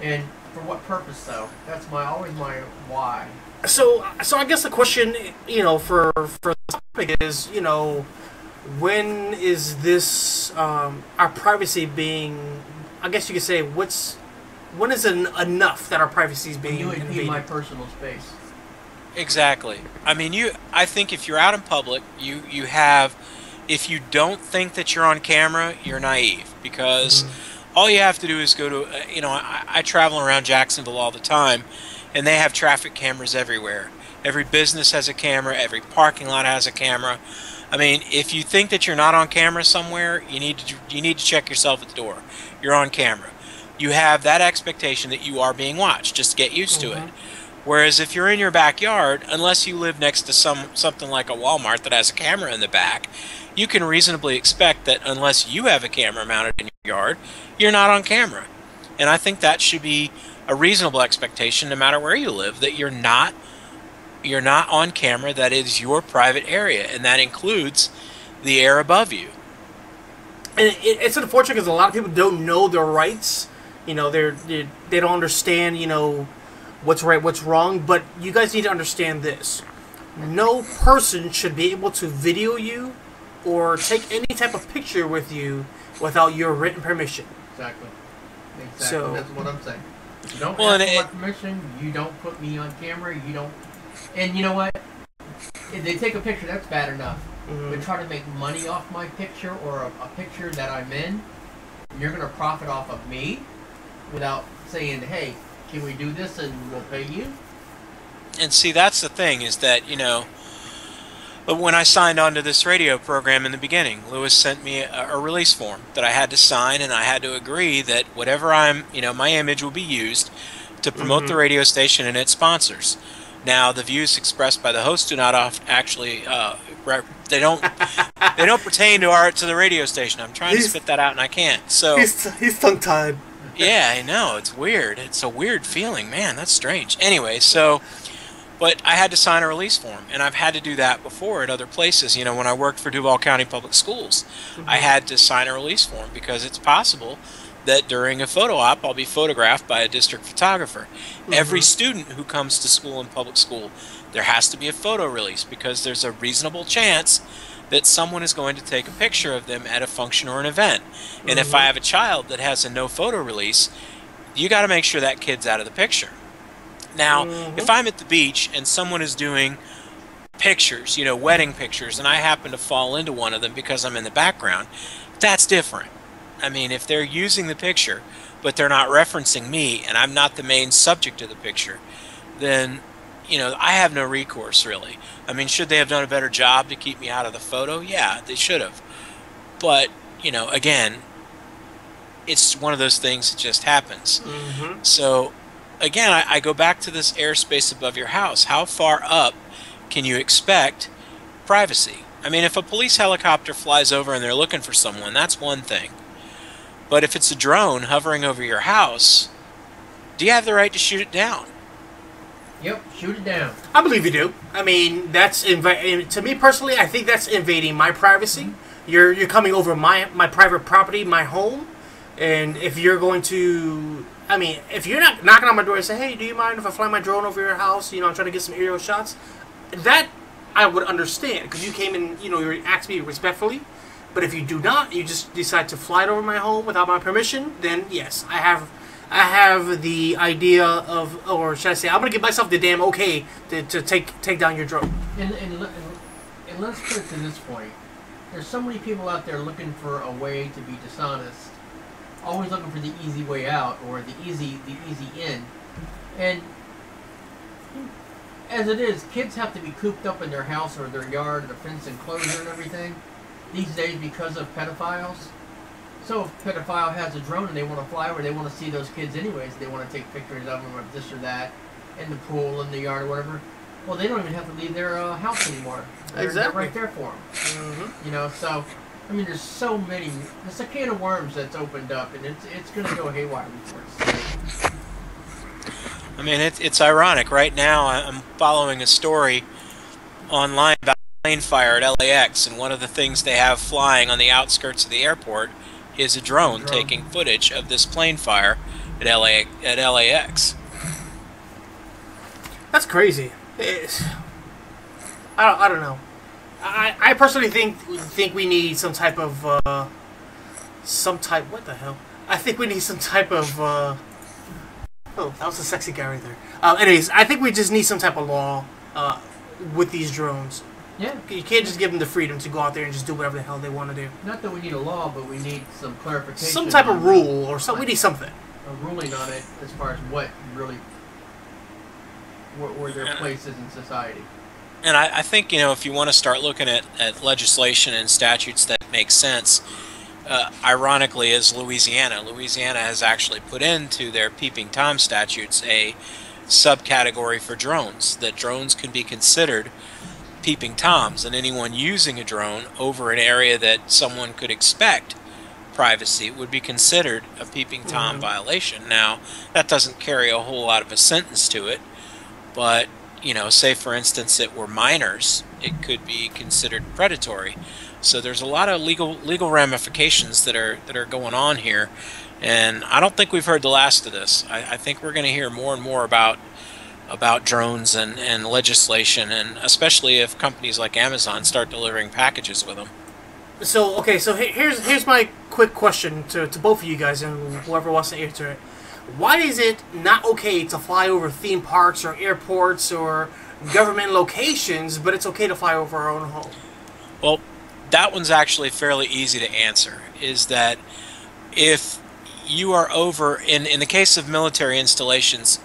and for what purpose though. That's always my why. So I guess the question, you know, for the topic is, you know, when is this our privacy being? I guess you could say when is it enough that our privacy is being invaded? In my personal space. Exactly. I mean, I think if you're out in public, you have. If you don't think that you're on camera, you're naive, because all you have to do is go to, you know, I travel around Jacksonville all the time, and they have traffic cameras everywhere. Every business has a camera, every parking lot has a camera. I mean, if you think that you're not on camera somewhere, you need to check yourself at the door. You're on camera. You have that expectation that you are being watched. Just get used to it. Whereas if you're in your backyard, unless you live next to something like a Walmart that has a camera in the back, you can reasonably expect that unless you have a camera mounted in your yard, you're not on camera. And I think that should be a reasonable expectation no matter where you live, that you're not on camera. That is your private area, and that includes the air above you. And it's unfortunate because a lot of people don't know their rights. You know, they don't understand, you know, what's right, what's wrong. But you guys need to understand this. No person should be able to video you or take any type of picture with you without your written permission. Exactly. So, that's what I'm saying. You don't ask for my permission. You don't put me on camera. You don't. And you know what? If they take a picture, that's bad enough. But try to make money off my picture or a picture that I'm in, you're going to profit off of me without saying, hey, can we do this and we'll pay you? And see, that's the thing, is that, you know, when I signed on to this radio program in the beginning, Lewis sent me a release form that I had to sign, and I had to agree that whatever my image will be used to promote the radio station and its sponsors. Now, the views expressed by the host do not actually they don't pertain to the radio station. I'm trying to spit that out and I can't. So he's tongue-tied. Yeah, I know. It's weird. It's a weird feeling, man. That's strange. Anyway, so But I had to sign a release form, and I've had to do that before at other places. You know, when I worked for Duval County Public Schools, I had to sign a release form because it's possible that during a photo op I'll be photographed by a district photographer. Every student who comes to school in public school, there has to be a photo release because there's a reasonable chance that someone is going to take a picture of them at a function or an event. And if I have a child that has a no photo release, you got to make sure that kid's out of the picture. Now, if I'm at the beach and someone is doing pictures, you know, wedding pictures, and I happen to fall into one of them because I'm in the background, that's different. I mean, if they're using the picture, but they're not referencing me, and I'm not the main subject of the picture, then, you know, I have no recourse, really. I mean, should they have done a better job to keep me out of the photo? Yeah, they should have. But, you know, again, it's one of those things that just happens. So, again, I go back to this airspace above your house. How far up can you expect privacy? I mean, if a police helicopter flies over and they're looking for someone, that's one thing. But if it's a drone hovering over your house, do you have the right to shoot it down? Yep, shoot it down. I believe you do. I mean, that's to me personally, I think that's invading my privacy. You're coming over my private property, my home, and if you're going to, I mean, if you're not knocking on my door and say, hey, do you mind if I fly my drone over your house? You know, I'm trying to get some aerial shots. That I would understand because you came in, you know, you asked me respectfully. But if you do not, you just decide to fly it over my home without my permission, then yes, I have the idea of, or should I say, I'm gonna give myself the damn okay to take down your drone. And let's put it to this point: there's so many people out there looking for a way to be dishonest, always looking for the easy way out or the easy in, and as it is, kids have to be cooped up in their house or their yard, their fenced enclosure and everything these days because of pedophiles. So if a pedophile has a drone and they want to fly over, they want to see those kids anyways. They want to take pictures of them or this or that in the pool, in the yard, or whatever. Well, they don't even have to leave their house anymore. They're right there for them. You know, so I mean, there's so many. It's a can of worms that's opened up, and it's going to go haywire before it's safe. I mean, it's ironic. Right now, I'm following a story online about plane fire at LAX, and one of the things they have flying on the outskirts of the airport is a drone taking footage of this plane fire at LAX. That's crazy. I don't know. I personally think we need some type of what the hell? I think we need some type of oh, that was a sexy guy right there. Anyways, I think we just need some type of law with these drones. Yeah. You can't just give them the freedom to go out there and just do whatever the hell they want to do. Not that we need a law, but we need some clarification. Some type of rule or something. We need something. A ruling on it as far as what really, where their place is in society. And I think, you know, if you want to start looking at legislation and statutes that make sense, ironically, is Louisiana. Louisiana has actually put into their peeping Tom statutes a subcategory for drones, that drones can be considered peeping Toms, and anyone using a drone over an area that someone could expect privacy would be considered a peeping Tom violation. Now, that doesn't carry a whole lot of a sentence to it, but, you know, say for instance it were minors, it could be considered predatory. So there's a lot of legal ramifications that are going on here, and I don't think we've heard the last of this. I think we're going to hear more and more about drones and legislation, and especially if companies like Amazon start delivering packages with them. So, okay, so here's my quick question to both of you guys and whoever wants to answer it. Why is it not okay to fly over theme parks or airports or government locations, but it's okay to fly over our own home? Well, that one's actually fairly easy to answer, is that if you are over, in the case of military installations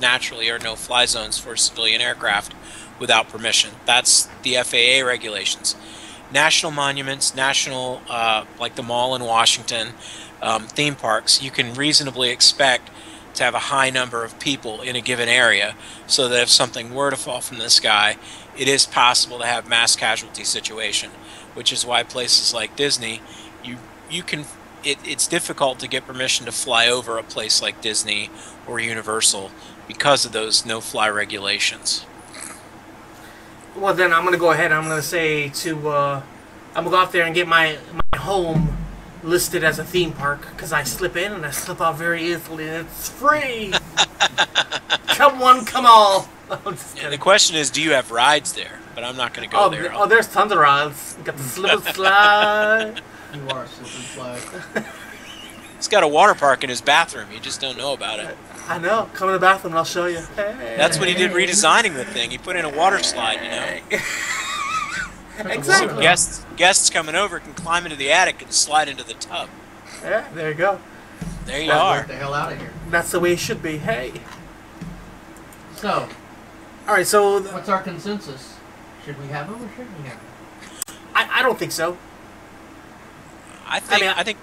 naturally are no-fly zones for civilian aircraft without permission. That's the FAA regulations. National monuments, like the mall in Washington, theme parks, you can reasonably expect to have a high number of people in a given area, so that if something were to fall from the sky, it is possible to have mass casualty situation, which is why places like Disney, you can, it's difficult to get permission to fly over a place like Disney or Universal because of those no-fly regulations. Well, then I'm going to go ahead and I'm going to say to... I'm going to go out there and get my home listed as a theme park, because I slip in and I slip out very easily, and it's free! Come one, come all! And the question is, do you have rides there? But I'm not going to go there. There's tons of rides. You got the slip and slide. You are a slip and slide. He's got a water park in his bathroom. You just don't know about it. I know. Come in the bathroom and I'll show you. Hey. That's what he did redesigning the thing. He put in a water slide, you know. Exactly. So guests coming over can climb into the attic and slide into the tub. Yeah, there you go. There you are. Get the hell out of here. That's the way it should be. Hey. So. All right. So. What's our consensus? Should we have them or shouldn't we have them? I don't think so. I think.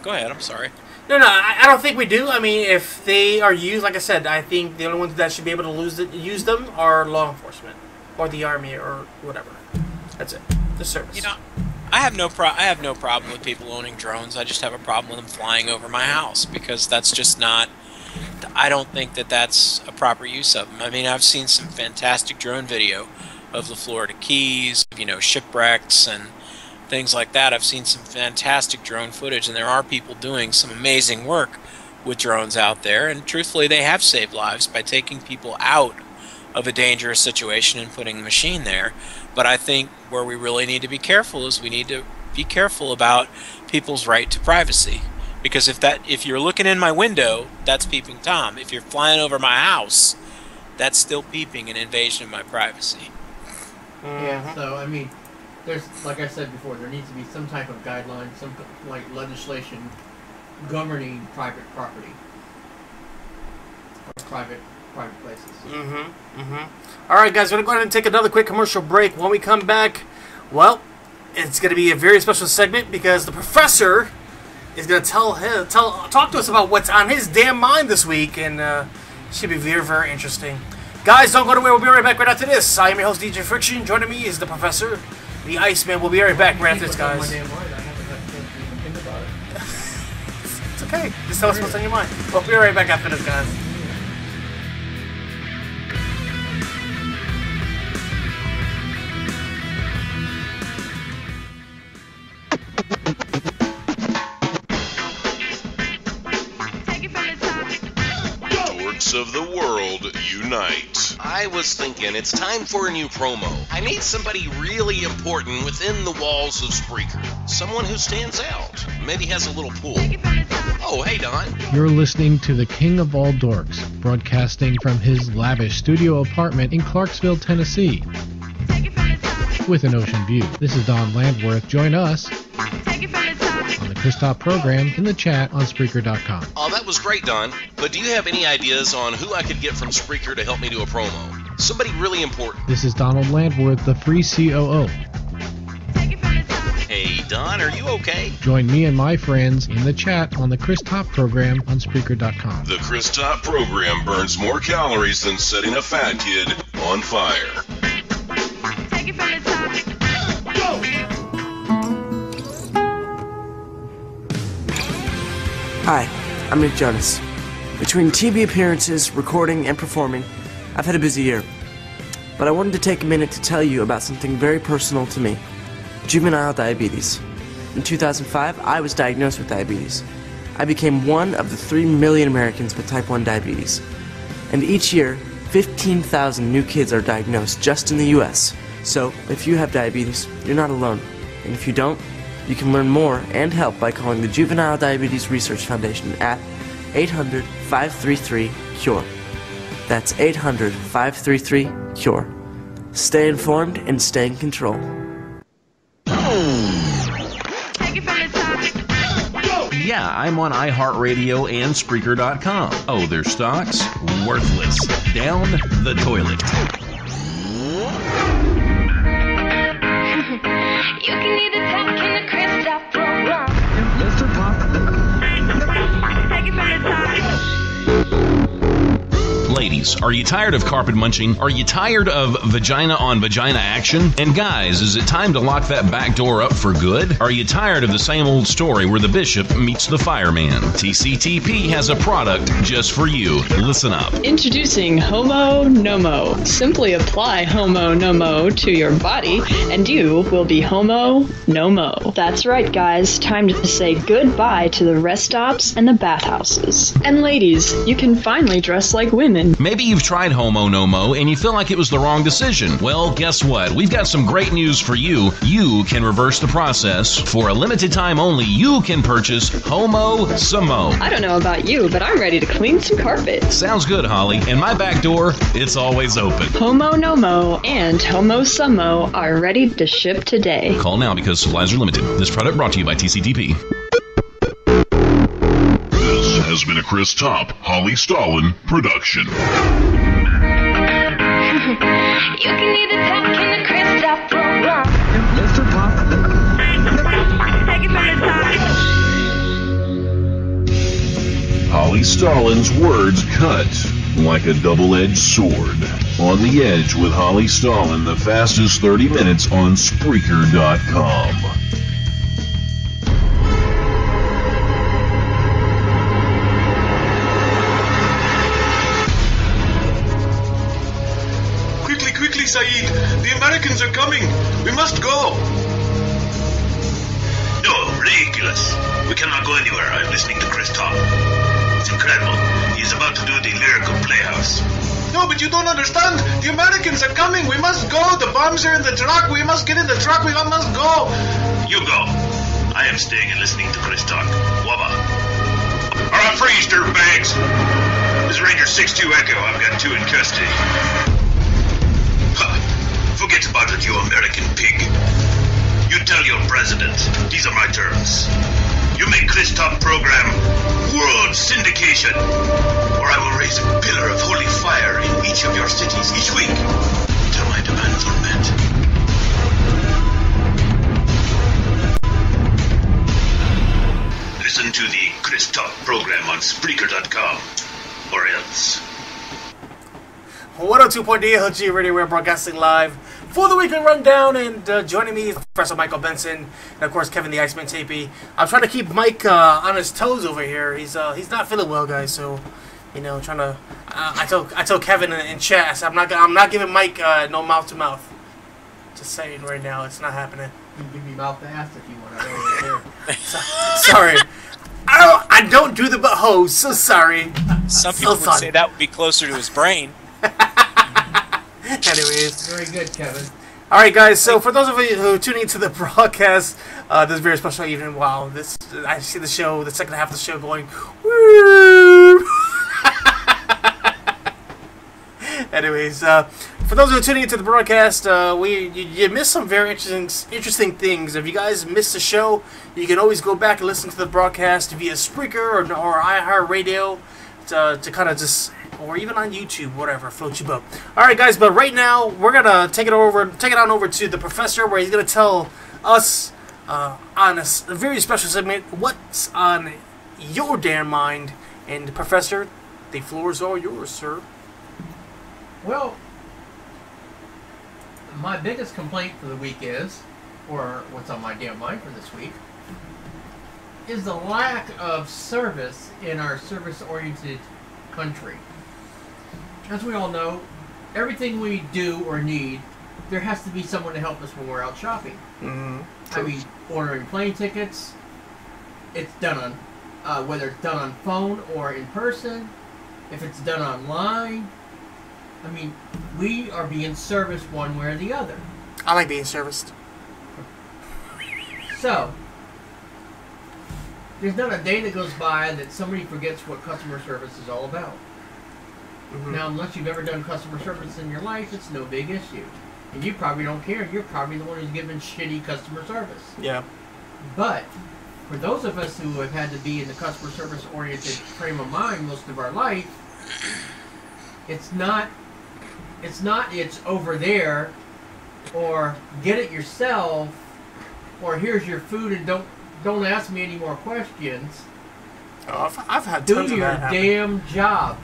Go ahead. I'm sorry. No, I don't think we do. I mean, if they are used, like I said, I think the only ones that should be able to use them are law enforcement or the army or whatever. That's it. The service. You know, I have no problem with people owning drones. I just have a problem with them flying over my house, because that's just not. I don't think that that's a proper use of them. I mean, I've seen some fantastic drone video of the Florida Keys, you know, shipwrecks and things like that. I've seen some fantastic drone footage, and there are people doing some amazing work with drones out there, and truthfully they have saved lives by taking people out of a dangerous situation and putting the machine there. But I think where we really need to be careful is we need to be careful about people's right to privacy, because if you're looking in my window, that's peeping Tom. If you're flying over my house, that's still peeping, an invasion of my privacy. Yeah, so I mean, there's, like I said before, there needs to be some type of guideline, some like legislation governing private property or private places. All right, guys, we're going to go ahead and take another quick commercial break. When we come back, well, it's going to be a very special segment, because the professor is going to talk to us about what's on his damn mind this week, and it should be very, very interesting. Guys, don't go anywhere. We'll be right back right after this. I am your host, DJ Friction. Joining me is the professor, the Iceman. We'll be right back right after this, guys. It's okay. Just tell us what's on your mind. We'll be right back after this, guys. Of the world unite. I was thinking it's time for a new promo. I need somebody really important within the walls of Spreaker. Someone who stands out. Maybe has a little pull. Oh, hey, Don. You're listening to the King of All Dorks, broadcasting from his lavish studio apartment in Clarksville, Tennessee, with an ocean view. This is Don Landworth. Join us on the Christop program in the chat on Spreaker.com. Oh, that was great, Don. But do you have any ideas on who I could get from Spreaker to help me do a promo? Somebody really important. This is Donald Landworth, the free COO. Hey, Don, are you okay? Join me and my friends in the chat on the Christop program on Spreaker.com. The Christop program burns more calories than setting a fat kid on fire. Take it from the top. Go! Hi, I'm Nick Jonas. Between TV appearances, recording, and performing, I've had a busy year. But I wanted to take a minute to tell you about something very personal to me: juvenile diabetes. In 2005, I was diagnosed with diabetes. I became one of the 3 million Americans with type 1 diabetes. And each year, 15,000 new kids are diagnosed just in the US. So, if you have diabetes, you're not alone. And if you don't, you can learn more and help by calling the Juvenile Diabetes Research Foundation at 800-533-CURE. That's 800-533-CURE. Stay informed and stay in control. Yeah, I'm on iHeartRadio and Spreaker.com. Oh, their stocks? Worthless. Down the toilet. You can either talk in the Christop program. Mr. Pop. Take it from the top. Ladies, are you tired of carpet munching? Are you tired of vagina on vagina action? And guys, is it time to lock that back door up for good? Are you tired of the same old story where the bishop meets the fireman? TCTP has a product just for you. Listen up. Introducing Homo Nomo. Simply apply Homo Nomo to your body and you will be Homo Nomo. That's right, guys. Time to say goodbye to the rest stops and the bathhouses. And ladies, you can finally dress like women. Maybe you've tried Homo Nomo and you feel like it was the wrong decision. Well, guess what? We've got some great news for you. You can reverse the process. For a limited time only, you can purchase Homo Samo. I don't know about you, but I'm ready to clean some carpet. Sounds good, Holly. And my back door, it's always open. Homo Nomo and Homo Samo are ready to ship today. Call now because supplies are limited. This product brought to you by TCTP. This has been a Chris Top, Holly Stalin production. You can either talk in the Chris Top program. Mr. Pop. Take it from the top. Holly Stalin's words cut like a double-edged sword. On the Edge with Holly Stalin, the fastest 30 minutes on Spreaker.com. Quickly, Saeed. The Americans are coming. We must go. No, ridiculous. We cannot go anywhere. I'm listening to Chris Top. It's incredible. He's about to do the lyrical playhouse. No, but you don't understand. The Americans are coming. We must go. The bombs are in the truck. We must get in the truck. We must go. You go. I am staying and listening to Chris talk. Wabba. All right, freeze, dirtbags. This is Ranger 6-2 Echo. I've got 2 in custody. Forget about it, you American pig. You tell your president. These are my terms. You make Chris Top program world syndication, or I will raise a pillar of holy fire in each of your cities each week until my demands are met. Listen to the Chris Top program on Spreaker.com, or else. 102.8 LG Radio, we're broadcasting live for the weekly rundown, and joining me is Professor Michael Benson, and of course Kevin the Iceman Tapey. I'm trying to keep Mike on his toes over here. He's not feeling well, guys. So, trying to. I told Kevin in chat, I said, I'm not giving Mike no mouth to mouth. Just saying right now, it's not happening. You can give me mouth to ass if you want. I don't Sorry. I don't do the butt hose. So sorry. Some people would say that would be closer to his brain. Anyways. Very good, Kevin. Alright, guys, so for those of you who are tuning into the broadcast, this very special evening, wow, I see the show, the second half of the show going, woo! Anyways, for those who are tuning into the broadcast, you missed some very interesting things. If you guys missed the show, you can always go back and listen to the broadcast via Spreaker or iHeartRadio to kind of just... or even on YouTube, whatever, float your boat. Alright guys, but right now, we're going to take it on over to the professor, where he's going to tell us, on a very special segment, what's on your damn mind. And Professor, the floor is all yours, sir. Well, my biggest complaint for the week is, or what's on my damn mind for this week, is the lack of service in our service-oriented country. As we all know, everything we do or need, there has to be someone to help us when we're out shopping. Mm-hmm. I mean, ordering plane tickets, it's done on, whether it's done on phone or in person, if it's done online. I mean, we are being serviced one way or the other. I like being serviced. So, there's not a day that goes by that somebody forgets what customer service is all about. Mm-hmm. Now, unless you've ever done customer service in your life, it's no big issue. And you probably don't care. You're probably the one who's giving shitty customer service. Yeah. But, for those of us who have had to be in the customer service-oriented frame of mind most of our life, it's over there, or get it yourself, or here's your food and don't ask me any more questions. Oh, I've had do tons your of that damn job.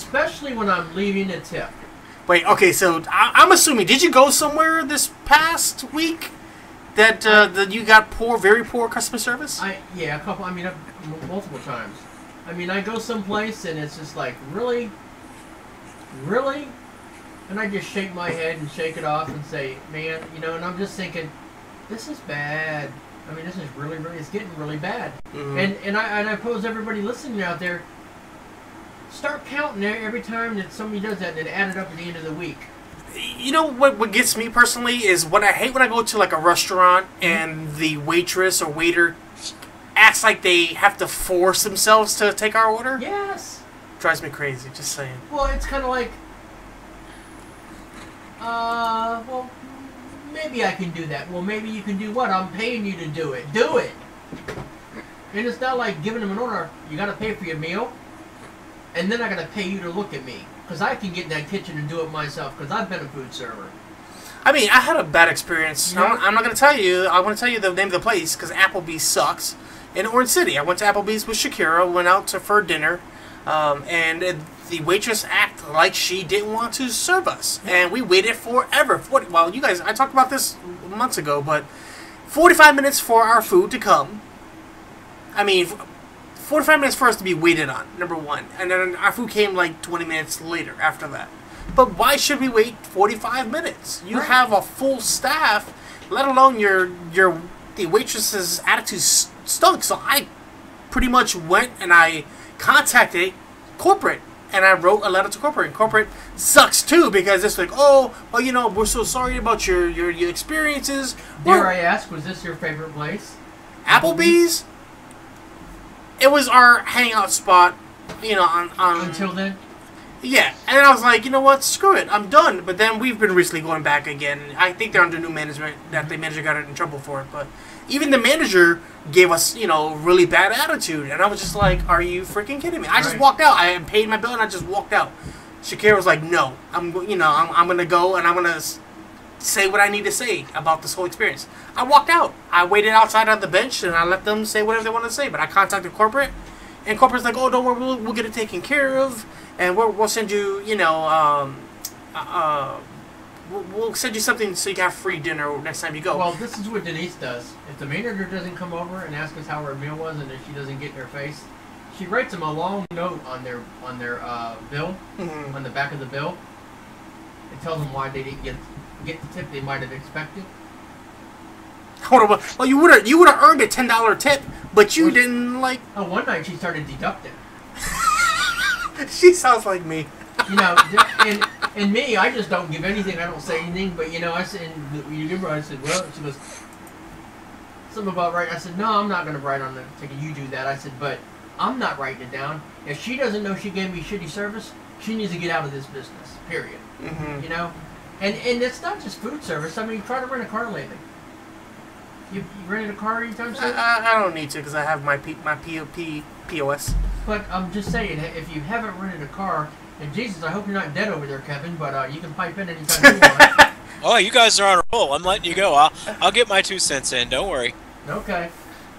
Especially when I'm leaving a tip. Wait, okay, so I'm assuming, did you go somewhere this past week that you got very poor customer service? Multiple times. I mean, I go someplace and it's just like, really? Really? And I just shake my head and shake it off and say, man, and I'm just thinking, this is bad. I mean, this is really, it's getting really bad. Mm-hmm. And I pose everybody listening out there, start counting every time that somebody does that and add it up at the end of the week. You know what gets me personally is what I hate when I go to like a restaurant and the waitress or waiter acts like they have to force themselves to take our order. Yes. Drives me crazy, just saying. Well, it's kind of like, well, maybe I can do that. Well, maybe you can do what? I'm paying you to do it. Do it. And it's not like giving them an order. You got to pay for your meal, and then I got to pay you to look at me. Because I can get in that kitchen and do it myself, because I've been a food server. I mean, I had a bad experience. Yeah. I'm not going to tell you. I want to tell you the name of the place, because Applebee's sucks. In Orange City, I went to Applebee's with Shakira, went out for dinner, and the waitress acted like she didn't want to serve us. And we waited forever. Well, you guys, I talked about this months ago, but 45 minutes for our food to come. I mean, 45 minutes for us to be waited on, number one. And then our food came like 20 minutes later after that. But why should we wait 45 minutes? You have a full staff, let alone the waitress's attitude stunk. So I pretty much went and I contacted corporate. And I wrote a letter to corporate. And corporate sucks too, because it's like, oh, well, we're so sorry about your experiences. Dare I ask, was this your favorite place? Applebee's? It was our hangout spot, on until then? Yeah, and I was like, you know what, screw it, I'm done. But then we've been recently going back again. I think they're under new management, that the manager got in trouble for it. But even the manager gave us, really bad attitude. And I was just like, are you freaking kidding me? I just walked out. I paid my bill and I just walked out. Shakira was like, no, I'm going to go and I'm going to say what I need to say about this whole experience. I walked out. I waited outside on the bench and I let them say whatever they want to say. But I contacted corporate, and corporate's like, oh, don't worry, we'll get it taken care of, and we'll send you, we'll send you something so you can have free dinner next time you go. Well, this is what Denise does. If the manager doesn't come over and ask us how her meal was, and if she doesn't get in her face, she writes them a long note on their bill, on the back of the bill. It tells them why they didn't get the tip they might have expected. Well, you would have earned a $10 tip, but you didn't like. Oh, one night she started deducting. She sounds like me. And me, I just don't give anything. I don't say anything. But I said, you give her. I said, well, she goes something about writing. I said, no, I'm not going to write on the ticket. You do that. I said, but I'm not writing it down. If she doesn't know she gave me shitty service, she needs to get out of this business. Period. Mm-hmm. And it's not just food service. I mean, try to rent a car lately. You rented a car anytime soon? I don't need to, because I have my POS. But I'm just saying, if you haven't rented a car, and Jesus, I hope you're not dead over there, Kevin, but you can pipe in anytime you want. Oh, you guys are on a roll. I'm letting you go. I'll get my 2 cents in. Don't worry. Okay.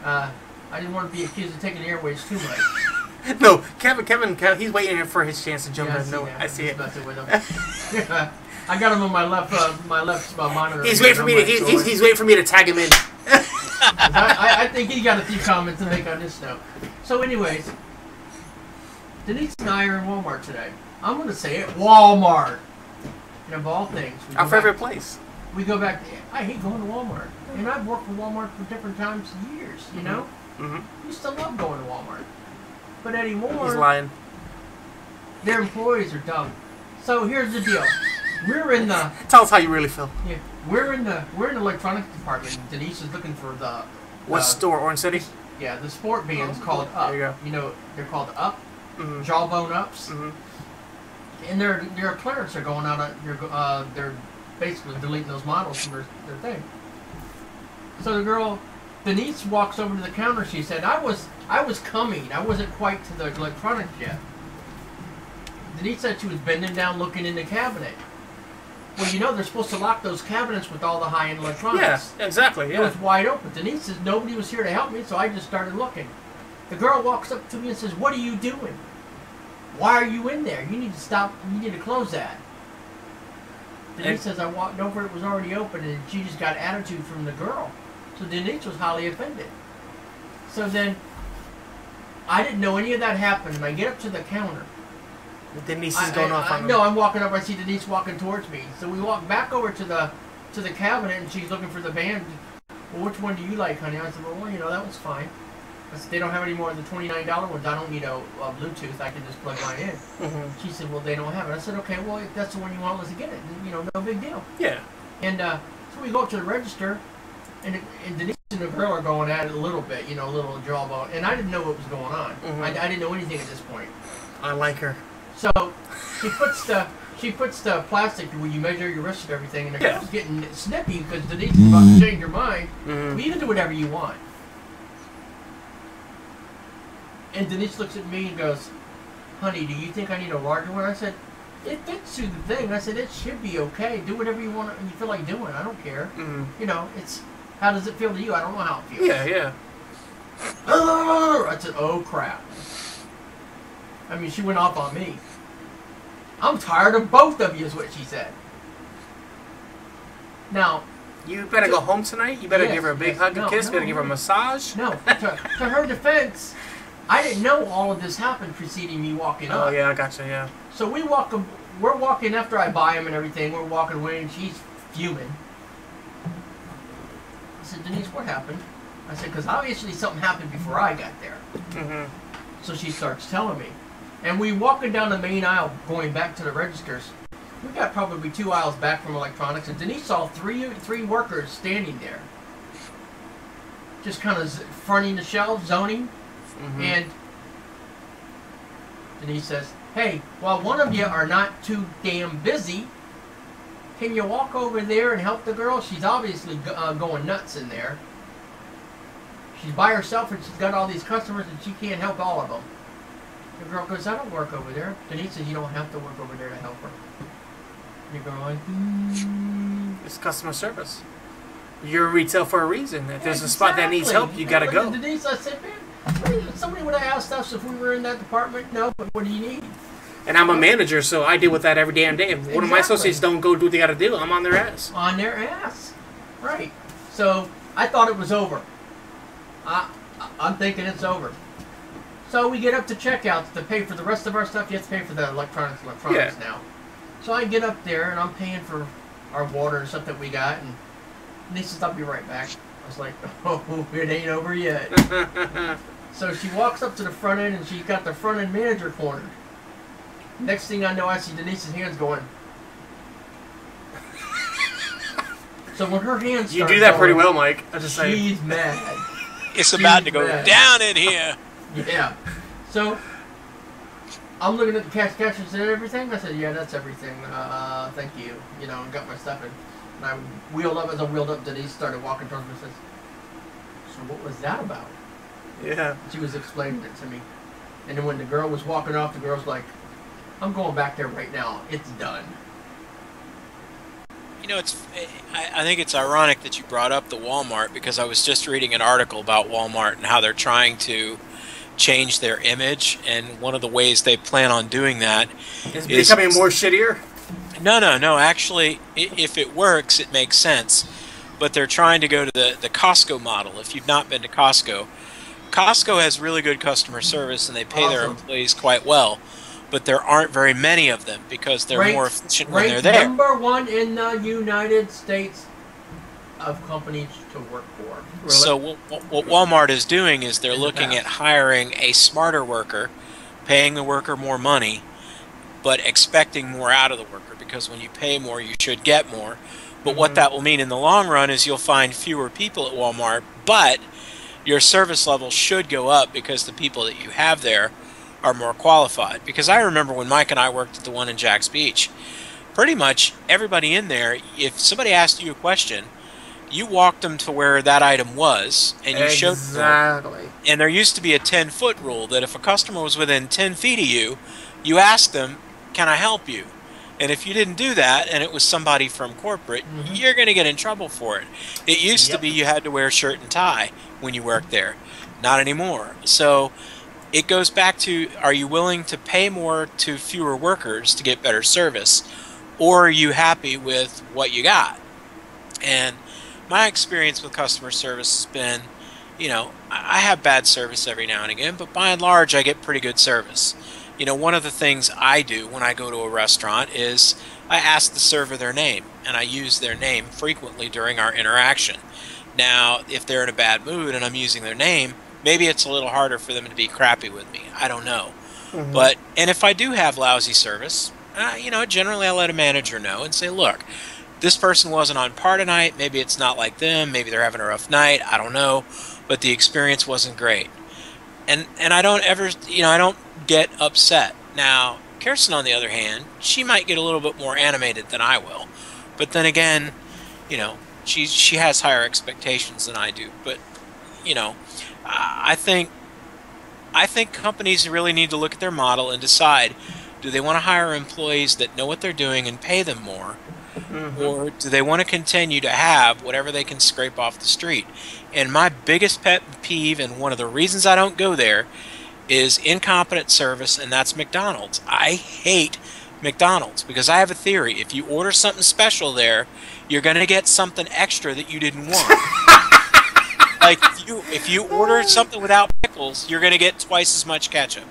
I didn't want to be accused of taking the airways too much. No, Kevin, he's waiting for his chance to jump in. No, I see it. I got him on my left monitor. He's waiting for me. He's waiting for me to tag him in. I think he got a few comments to make on this stuff. So, anyways, Denise and I are in Walmart today. I'm going to say it, Walmart. And of all things, our favorite place. We go back. I hate going to Walmart, and I've worked for Walmart for different times, years. You know, used to love going to Walmart, but anymore, he's lying. Their employees are dumb. So here's the deal. We're in the. Tell us how you really feel. Yeah, we're in the electronics department. Denise is looking for the. What store? Orange City. Yeah, the sport bands called Up. There you go. You know, they're called Up. Jawbone Ups. And their clearance are going out. They're basically deleting those models from their thing. So the girl, Denise, walks over to the counter. She said, "I was coming. I wasn't quite to the electronics yet." Denise said she was bending down, looking in the cabinet. Well, you know they're supposed to lock those cabinets with all the high-end electronics. Yeah, exactly. Yeah. It was wide open. Denise says nobody was here to help me, so I just started looking. The girl walks up to me and says, "What are you doing?" why are you in there? You need to stop. You need to close that. Denise says, I walked over, it was already open, and she just got attitude from the girl. So Denise was highly offended. So then, I didn't know any of that happened, and I get up to the counter. Denise is going off on me. No, I'm walking up, I see Denise walking towards me. So we walk back over to the cabinet, and she's looking for the band. Well, which one do you like, honey? I said, well, that was fine. I said, they don't have any more of the $29 ones. I don't need a Bluetooth. I can just plug mine in. Mm-hmm. She said, well, they don't have it. I said, okay, well, if that's the one you want, let's get it. No big deal. Yeah. And so we go up to the register, and Denise and the girl are going at it a little bit, a little jawbone. And I didn't know what was going on. Mm-hmm. I didn't know anything at this point. I like her. So she puts the plastic where you measure your wrist and everything, and the girl's getting snippy because Denise is about to change her mind. Mm-hmm. Well, you can do whatever you want. And Denise looks at me and goes, honey, do you think I need a larger one? I said, it fits through the thing. I said, it should be okay. Do whatever you want and you feel like doing. I don't care. Mm-hmm. It's, how does it feel to you? I don't know how it feels. Yeah. I said, oh, crap. I mean, she went off on me. I'm tired of both of you is what she said. Now, you better go home tonight. You better give her a big hug and kiss. You better give her a massage. No, to her defense, I didn't know all of this happened preceding me walking up. Oh, yeah, I gotcha, yeah. So we're walking after I buy them and everything. We're walking away and she's fuming. I said, Denise, what happened? I said, because obviously something happened before I got there. Mm-hmm. So she starts telling me. And we walking down the main aisle going back to the registers. We got probably 2 aisles back from electronics, and Denise saw three workers standing there. Just kind of fronting the shelves, zoning. Mm-hmm. And Denise says, hey, while one of you are not too damn busy, can you walk over there and help the girl? She's obviously going nuts in there. She's by herself and she's got all these customers and she can't help all of them. The girl goes, I don't work over there. Denise says, you don't have to work over there to help her. And the girl like, It's customer service. You're retail for a reason. If there's a spot that needs help, you gotta go. Denise, I said, man, somebody would have asked us if we were in that department. No, but what do you need? And I'm a manager, so I deal with that every damn day. If one of my associates don't go do what they gotta do, I'm on their ass. On their ass. Right. So I thought it was over. I'm thinking it's over. So we get up to checkout to pay for the rest of our stuff. You have to pay for the electronics now. So I get up there and I'm paying for our water and stuff that we got. And Denise says, I'll be right back. I was like, oh, it ain't over yet. So she walks up to the front end and she's got the front end manager cornered. Next thing I know, I see Denise's hands going. So when her hands You do that pretty well, Mike. I just say. She's mad. It's about to go down in here. Yeah. So I'm looking at the cash and said, everything? I said, yeah, that's everything. Thank you. Got my stuff in. And I wheeled up. As I wheeled up, Denise started walking towards me and says, so what was that about? Yeah. She was explaining it to me. And then when the girl was walking off, the girl's like, I'm going back there right now. It's done. I think it's ironic that you brought up the Walmart, because I was just reading an article about Walmart and how they're trying to change their image, and one of the ways they plan on doing that is becoming more shittier. No. Actually, if it works, it makes sense. But they're trying to go to the Costco model. If you've not been to Costco has really good customer service, and they pay their employees quite well. But there aren't very many of them because they're more efficient when they're there. Number one in the United States of companies to work for. Really? So what Walmart is doing is they're looking at hiring a smarter worker, paying the worker more money, but expecting more out of the worker, because when you pay more, you should get more. But what that will mean in the long run is you'll find fewer people at Walmart, but your service level should go up because the people that you have there are more qualified. Because I remember when Mike and I worked at the one in Jack's Beach, pretty much everybody in there, if somebody asked you a question, you walked them to where that item was, and you showed them. And there used to be a 10-foot rule that if a customer was within 10 feet of you, you asked them, can I help you? And if you didn't do that, and it was somebody from corporate, you're going to get in trouble for it. It used to be you had to wear a shirt and tie when you worked there. Not anymore. So it goes back to, are you willing to pay more to fewer workers to get better service, or are you happy with what you got? And my experience with customer service has been, you know, I have bad service every now and again, but by and large I get pretty good service. You know, one of the things I do when I go to a restaurant is I ask the server their name, and I use their name frequently during our interaction. Now, if they're in a bad mood and I'm using their name, maybe it's a little harder for them to be crappy with me. I don't know. But, and if I do have lousy service, you know, generally I let a manager know and say, look, this person wasn't on par tonight. Maybe it's not like them. Maybe they're having a rough night. I don't know. But the experience wasn't great. And I don't ever, you know, I don't get upset. Now, Kirsten, on the other hand, she might get a little bit more animated than I will. But then again, you know, she has higher expectations than I do. But, you know, I think companies really need to look at their model and decide, do they want to hire employees that know what they're doing and pay them more? Or do they want to continue to have whatever they can scrape off the street? And my biggest pet peeve, and one of the reasons I don't go there, is incompetent service, and that's McDonald's. I hate McDonald's because I have a theory. If you order something special there, you're going to get something extra that you didn't want. Like, if you order something without pickles, you're going to get twice as much ketchup.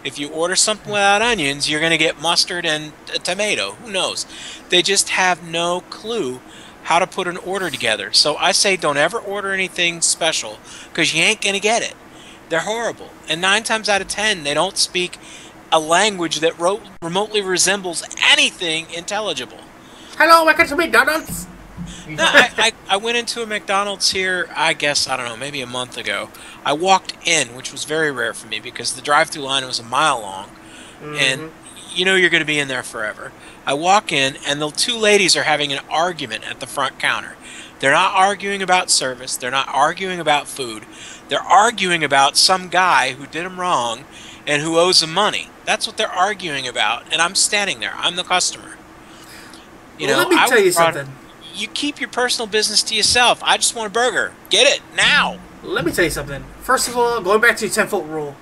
If you order something without onions, you're going to get mustard and a tomato. Who knows? They just have no clue how to put an order together. So I say don't ever order anything special because you ain't going to get it. They're horrible. And 9 times out of 10, they don't speak a language that remotely resembles anything intelligible. Hello, welcome to McDonald's. No, I went into a McDonald's here, I guess, I don't know, maybe a month ago. I walked in, which was very rare for me because the drive-thru line was a mile long. And you know you're going to be in there forever. I walk in, and the 2 ladies are having an argument at the front counter. They're not arguing about service. They're not arguing about food. They're arguing about some guy who did them wrong and who owes them money. That's what they're arguing about, and I'm standing there. I'm the customer. You know, let me tell you something. You keep your personal business to yourself. I just want a burger. Get it now. Let me tell you something. First of all, going back to your 10-foot rule,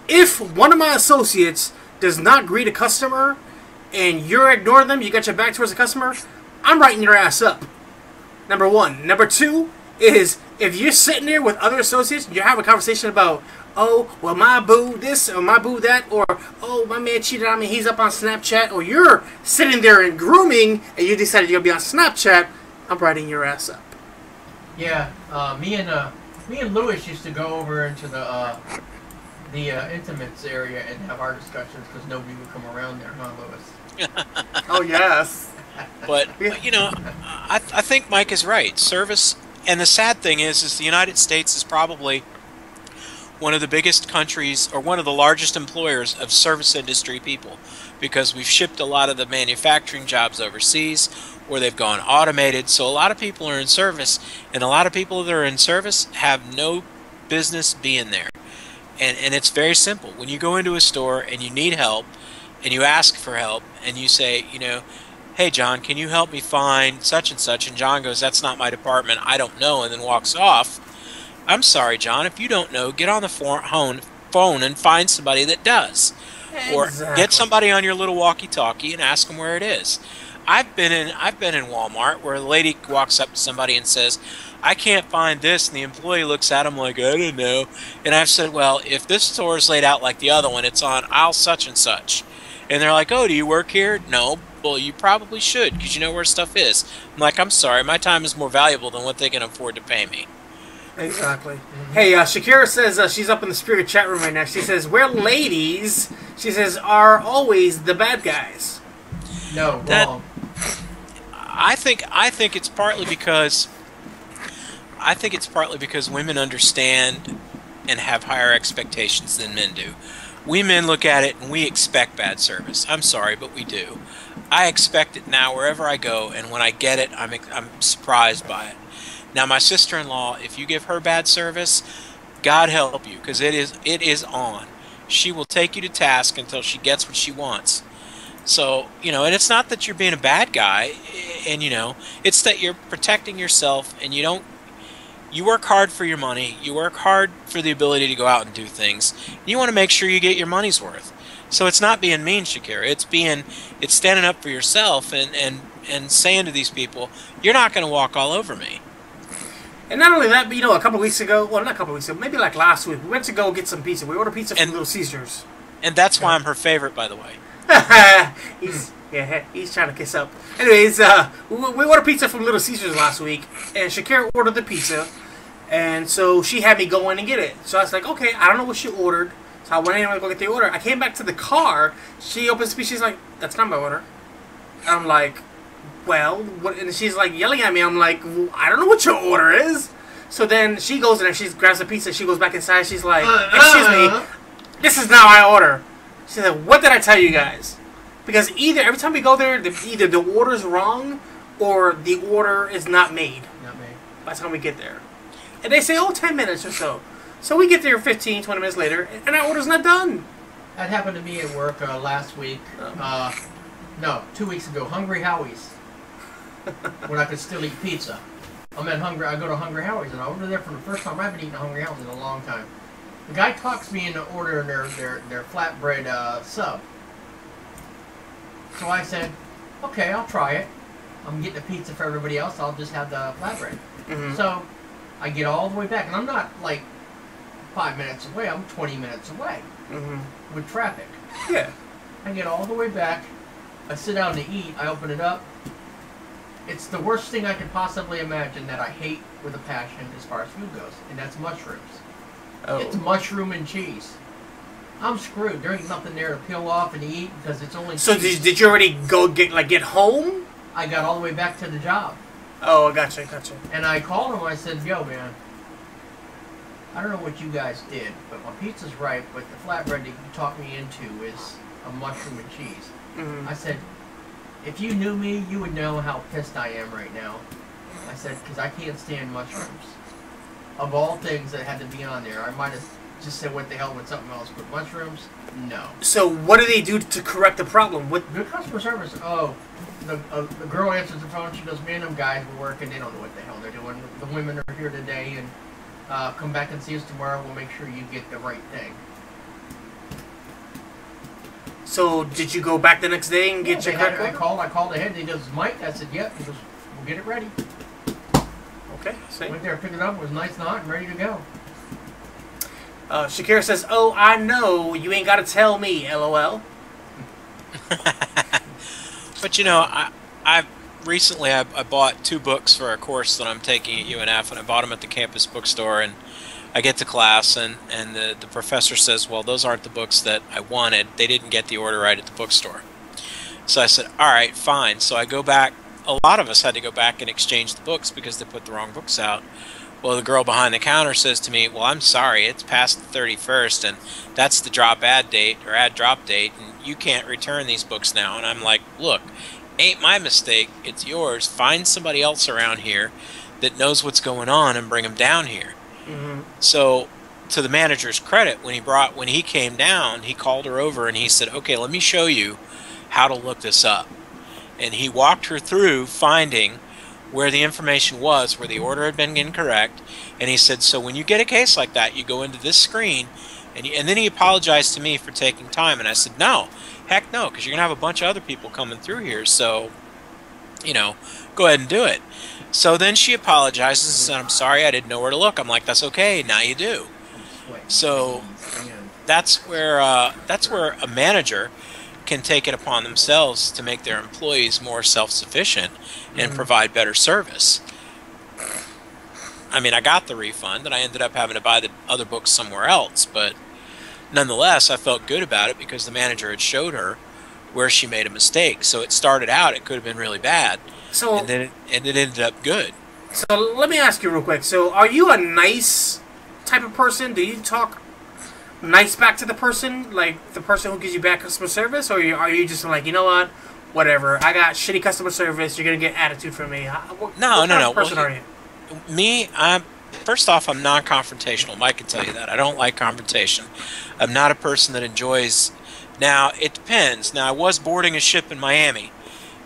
if one of my associates does not greet a customer and you're ignoring them, you got your back towards the customer, I'm writing your ass up. Number 1. Number 2 is if you're sitting there with other associates and you're having a conversation about, oh, well, my boo this or my boo that, or, oh, my man cheated on me, he's up on Snapchat, or you're sitting there and grooming and you decided you're going to be on Snapchat, I'm writing your ass up. Yeah, me and Lewis used to go over into the intimates area and have our discussions because nobody would come around there, huh, Lewis? Oh, yes. But you know, I think Mike is right. Service, and the sad thing is the United States is probably one of the biggest countries, or one of the largest employers of service industry people, because we've shipped a lot of the manufacturing jobs overseas, or they've gone automated. So a lot of people are in service, and a lot of people that are in service have no business being there. And it's very simple. When you go into a store and you need help, and you ask for help, and you say, you know, hey, John, can you help me find such and such? And John goes, that's not my department, I don't know, and then walks off. I'm sorry, John, if you don't know, get on the phone and find somebody that does. Exactly. Or get somebody on your little walkie-talkie and ask them where it is. I've been in Walmart where the lady walks up to somebody and says, I can't find this, and the employee looks at him like, I don't know. And I've said, well, if this store is laid out like the other one, it's on aisle such and such. And they're like, oh, do you work here? No. Well, you probably should, because you know where stuff is. I'm like, I'm sorry, my time is more valuable than what they can afford to pay me. Exactly. Hey, Shakira says she's up in the Spirit chat room right now. She says, we're ladies, she says, are always the bad guys. No, wrong. I think it's partly because women understand and have higher expectations than men do. We men look at it and we expect bad service. I'm sorry, but we do. I expect it now wherever I go, and when I get it, I'm surprised by it. Now, my sister-in-law, if you give her bad service, God help you, because it is on. She will take you to task until she gets what she wants. So, you know, and it's not that you're being a bad guy, and, you know, it's that you're protecting yourself, and you don't, you work hard for your money. You work hard for the ability to go out and do things. You want to make sure you get your money's worth. So it's not being mean, Shakira. It's standing up for yourself and saying to these people, you're not going to walk all over me. And not only that, but a couple weeks ago, well, not a couple weeks ago, maybe like last week, we went to go get some pizza. We ordered pizza from Little Caesars. And that's why I'm her favorite, by the way. He's trying to kiss up. Anyways, we ordered pizza from Little Caesars last week, and Shakira ordered the pizza, and so she had me go in and get it. So I was like, okay, I don't know what she ordered, so I went in and go get the order. I came back to the car, she opens the pizza, she's like, that's not my order. And I'm like, well, what? And she's like yelling at me. I'm like, well, I don't know what your order is. So then she goes in and she grabs the pizza, she goes back inside, she's like, excuse me, this is not my order. She said, what did I tell you guys? Because every time we go there, either the order's wrong or the order is not made. Not made. By the time we get there. And they say, 10 minutes or so. So we get there 15, 20 minutes later, and our order's not done. That happened to me at work last week. No, 2 weeks ago. Hungry Howie's. When I could still eat pizza. I go to Hungry Howie's, and I ordered there for the first time. I haven't eaten a Hungry Howie's in a long time. The guy talks me into ordering their flatbread sub. So I said, okay, I'll try it. I'm getting a pizza for everybody else. I'll just have the flatbread. Mm-hmm. So I get all the way back, and I'm not like 5 minutes away. I'm 20 minutes away with traffic. Yeah. I get all the way back. I sit down to eat. I open it up. It's the worst thing I could possibly imagine that I hate with a passion as far as food goes, and that's mushrooms. Oh. It's mushroom and cheese. I'm screwed. There ain't nothing there to peel off and eat because it's only. So did you already go get home? I got all the way back to the job. Oh, gotcha. And I called him. I said, "Yo, man, I don't know what you guys did, but my pizza's right. But the flatbread that you talked me into is a mushroom and cheese." I said, "If you knew me, you would know how pissed I am right now." I said, "Because I can't stand mushrooms. Of all things that had to be on there, I might have just said what the hell with something else, but mushrooms, no." So what do they do to correct the problem? Good customer service. Oh, the girl answers the phone. She goes, "Man, them guys were working. They don't know what the hell they're doing. The women are here today, and come back and see us tomorrow. We'll make sure you get the right thing." So did you go back the next day and get your credit card? I called ahead. And he goes, "Mike." I said, "Yep." He goes, "We'll get it ready." Okay. So went there, picked it up. It was nice knot and ready to go. Shakira says, "Oh, I know. You ain't got to tell me, LOL." But I recently bought 2 books for a course that I'm taking at UNF, and I bought them at the campus bookstore, and I get to class, and the professor says, "Well, those aren't the books that I wanted. They didn't get the order right at the bookstore." So I said, "All right, fine." So I go back. A lot of us had to go back and exchange the books because they put the wrong books out. Well, the girl behind the counter says to me, "Well, I'm sorry, it's past the 31st, and that's the ad drop date, and you can't return these books now." And I'm like, "Look, ain't my mistake, it's yours. Find somebody else around here that knows what's going on and bring them down here." So, to the manager's credit, when he came down, he called her over and he said, "Okay, let me show you how to look this up." And he walked her through finding where the information was, where the order had been incorrect, and he said, "So when you get a case like that, you go into this screen," and then he apologized to me for taking time, and I said, "No, heck no, because you're going to have a bunch of other people coming through here, so, go ahead and do it." So then she apologizes and said, "I'm sorry, I didn't know where to look." I'm like, "That's okay, now you do." So that's where a manager can take it upon themselves to make their employees more self-sufficient and provide better service. I mean, I got the refund, and I ended up having to buy the other books somewhere else, but nonetheless, I felt good about it because the manager had showed her where she made a mistake. So it started out, it could have been really bad, and then it ended up good. So let me ask you real quick. So are you a nice type of person? Do you talk nice back to the person, like the person who gives you bad customer service, or are you just like, you know what, whatever, I got shitty customer service, you're gonna get attitude from me? What kind of person are you? Me, first off, I'm non-confrontational. Mike can tell you that. I don't like confrontation. I'm not a person that enjoys. Now it depends. Now I was boarding a ship in Miami,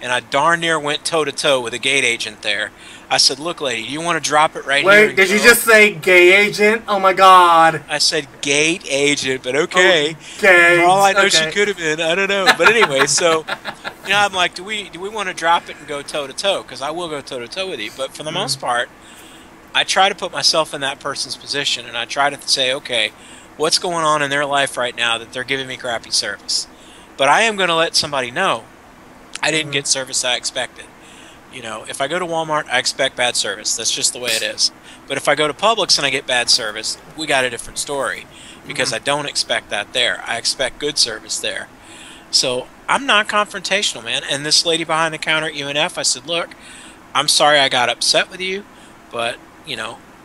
and I darn near went toe-to-toe with a gate agent there. I said, look, lady, do you want to drop it right here? Wait, did you just say gay agent? Oh, my God. I said gate agent, but okay. Okay. For all I know, she could have been. I don't know. But anyway, so, I'm like, do we want to drop it and go toe-to-toe? Because I will go toe-to-toe with you. But for the most part, I try to put myself in that person's position, and I try to say, okay, what's going on in their life right now that they're giving me crappy service? But I am going to let somebody know I didn't get service I expected. If I go to Walmart, I expect bad service. That's just the way it is. But if I go to Publix and I get bad service, we got a different story. Because I don't expect that there. I expect good service there. So I'm not confrontational, man. And this lady behind the counter at UNF, I said, look, I'm sorry I got upset with you, but,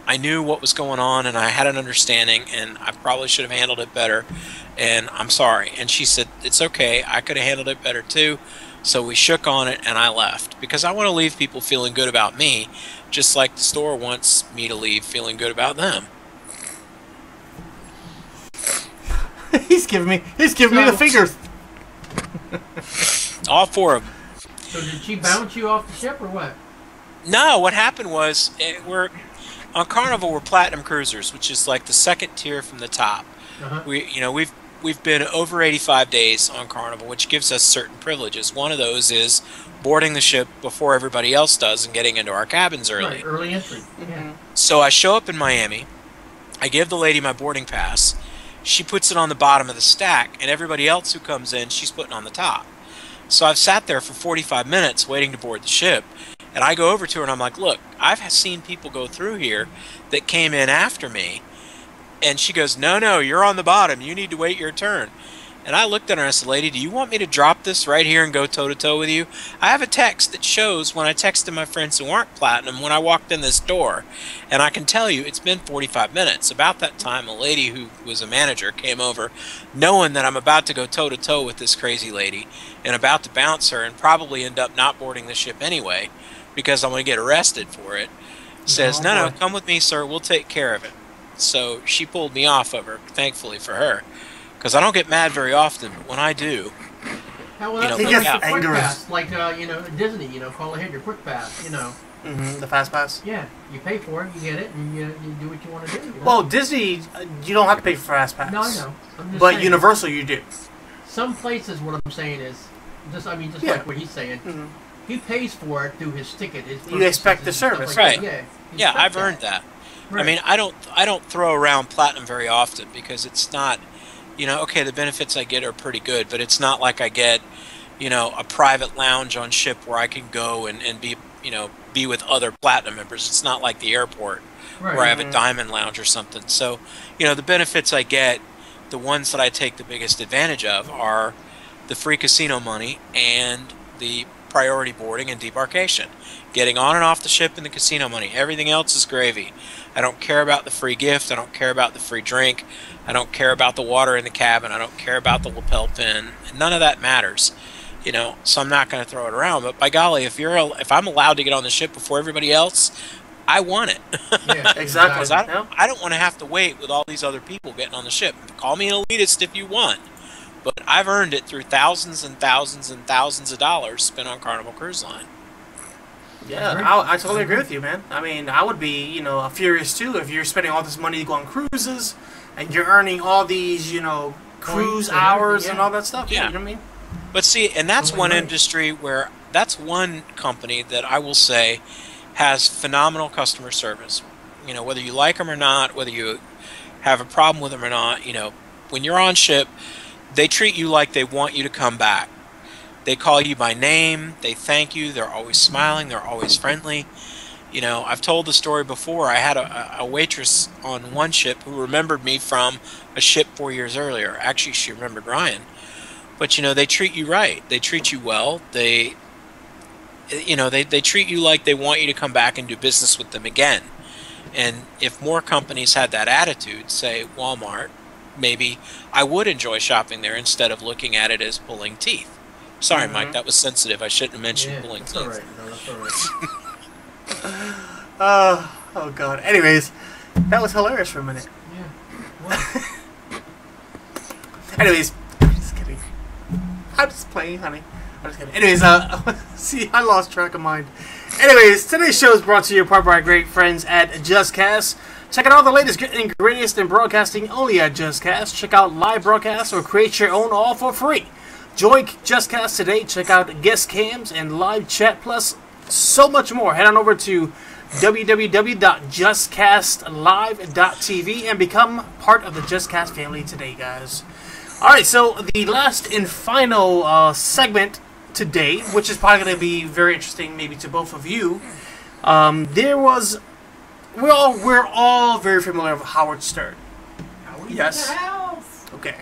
I knew what was going on and I had an understanding and I probably should have handled it better. And I'm sorry. And she said, it's okay. I could have handled it better too. So we shook on it and I left. Because I want to leave people feeling good about me, just like the store wants me to leave feeling good about them. He's giving me the fingers. All four of them. So did she bounce you off the ship or what? No, what happened was we're on Carnival. We're Platinum Cruisers, which is like the second tier from the top. We've been over 85 days on Carnival, which gives us certain privileges. One of those is boarding the ship before everybody else does and getting into our cabins early. Right, early entry. Yeah. So I show up in Miami. I give the lady my boarding pass. She puts it on the bottom of the stack, and everybody else who comes in, she's putting on the top. So I've sat there for 45 minutes waiting to board the ship. And I go over to her and I'm like, look, I've seen people go through here that came in after me. And she goes, no, you're on the bottom. You need to wait your turn. And I looked at her and I said, lady, do you want me to drop this right here and go toe-to-toe with you? I have a text that shows when I texted my friends who aren't Platinum when I walked in this door. And I can tell you, it's been 45 minutes. About that time, a lady who was a manager came over, knowing that I'm about to go toe-to-toe with this crazy lady and about to bounce her and probably end up not boarding the ship anyway because I'm going to get arrested for it. Says, no, come with me, sir. We'll take care of it. So she pulled me off of her, thankfully for her. Because I don't get mad very often, but when I do, he gets angry. Like, Disney, call ahead your quick pass, The fast pass? Yeah, you pay for it, you get it, and you do what you want to do. Well, Disney, you don't have to pay for fast pass. No, I know. But saying, Universal, you do. Some places, what I'm saying is, just like what he's saying, he pays for it through his ticket. You expect the service. Like right. Yeah, I've earned that. Right. I mean, I don't throw around Platinum very often because it's not... okay, the benefits I get are pretty good, but it's not like I get, a private lounge on ship where I can go and be, be with other Platinum members. It's not like the airport where I have a Diamond lounge or something. So, the benefits I get, the ones that I take the biggest advantage of are the free casino money and the priority boarding and debarkation. Getting on and off the ship and the casino money. Everything else is gravy. I don't care about the free gift. I don't care about the free drink. I don't care about the water in the cabin. I don't care about the lapel pin. None of that matters. So I'm not going to throw it around. But by golly, if I'm allowed to get on the ship before everybody else, I want it. Yeah, exactly. I don't want to have to wait with all these other people getting on the ship. Call me an elitist if you want. But I've earned it through thousands and thousands and thousands of dollars spent on Carnival Cruise Line. Yeah, I totally agree with you, man. I mean, I would be, furious too if you're spending all this money to go on cruises and you're earning all these, cruise hours and all that stuff. Yeah. You know what I mean? But see, and that's one industry where, that's one company that I will say has phenomenal customer service. Whether you like them or not, whether you have a problem with them or not, when you're on ship, they treat you like they want you to come back. They call you by name, they thank you, they're always smiling, they're always friendly. I've told the story before. I had a waitress on one ship who remembered me from a ship 4 years earlier. Actually, she remembered Ryan. But, they treat you right. They treat you well. They treat you like they want you to come back and do business with them again. And if more companies had that attitude, say Walmart, maybe I would enjoy shopping there instead of looking at it as pulling teeth. Sorry, Mike, that was sensitive. I shouldn't have mentioned pulling teeth. All right. No, that's all right. Oh, God. Anyways, that was hilarious for a minute. Yeah. Anyways, I'm just kidding. I'm just playing, honey. I'm just kidding. Anyways, See, I lost track of mine. Anyways, today's show is brought to you in part by our great friends at JustCast. Check out all the latest and greatest in broadcasting only at JustCast. Check out live broadcasts or create your own all for free. Join JustCast today. Check out guest cams and live chat plus so much more. Head on over to www.justcastlive.tv and become part of the JustCast family today, guys. Alright, so the last and final segment today, which is probably going to be very interesting maybe to both of you, we're all very familiar with Howard Stern. Yes? Okay.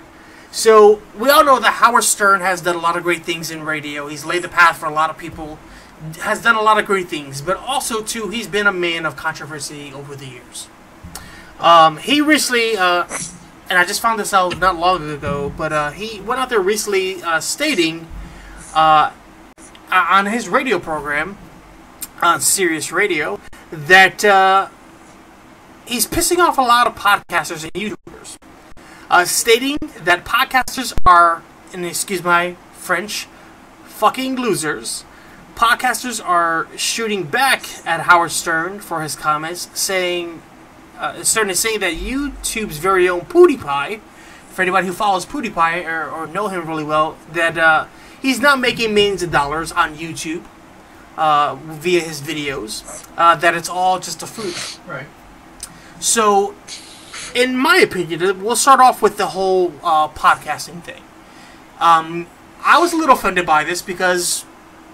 So, we all know that Howard Stern has done a lot of great things in radio. He's laid the path for a lot of people, has done a lot of great things, but also, too, he's been a man of controversy over the years. He recently, and I just found this out not long ago, but he went out there recently stating on his radio program, on Sirius Radio, that he's pissing off a lot of podcasters and YouTubers, stating that podcasters are, and excuse my French, fucking losers. Podcasters are shooting back at Howard Stern for his comments, saying, Stern is saying that YouTube's very own PewDiePie, for anybody who follows PewDiePie or know him really well, that he's not making millions of dollars on YouTube via his videos, that it's all just a fluke. Right. So, in my opinion, we'll start off with the whole podcasting thing. I was a little offended by this because,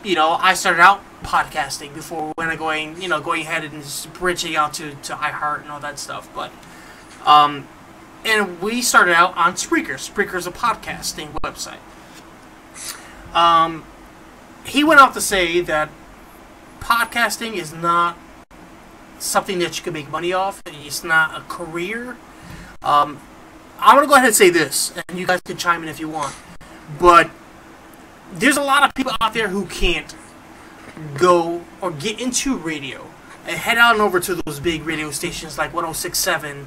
you know, I started out podcasting before when going ahead and branching out to iHeart and all that stuff. But, and we started out on Spreaker. Spreaker's a podcasting website. He went out to say that podcasting is not something that you can make money off. It's not a career. I'm going to go ahead and say this, and you guys can chime in if you want. But there's a lot of people out there who can't go or get into radio and head on over to those big radio stations like 106.7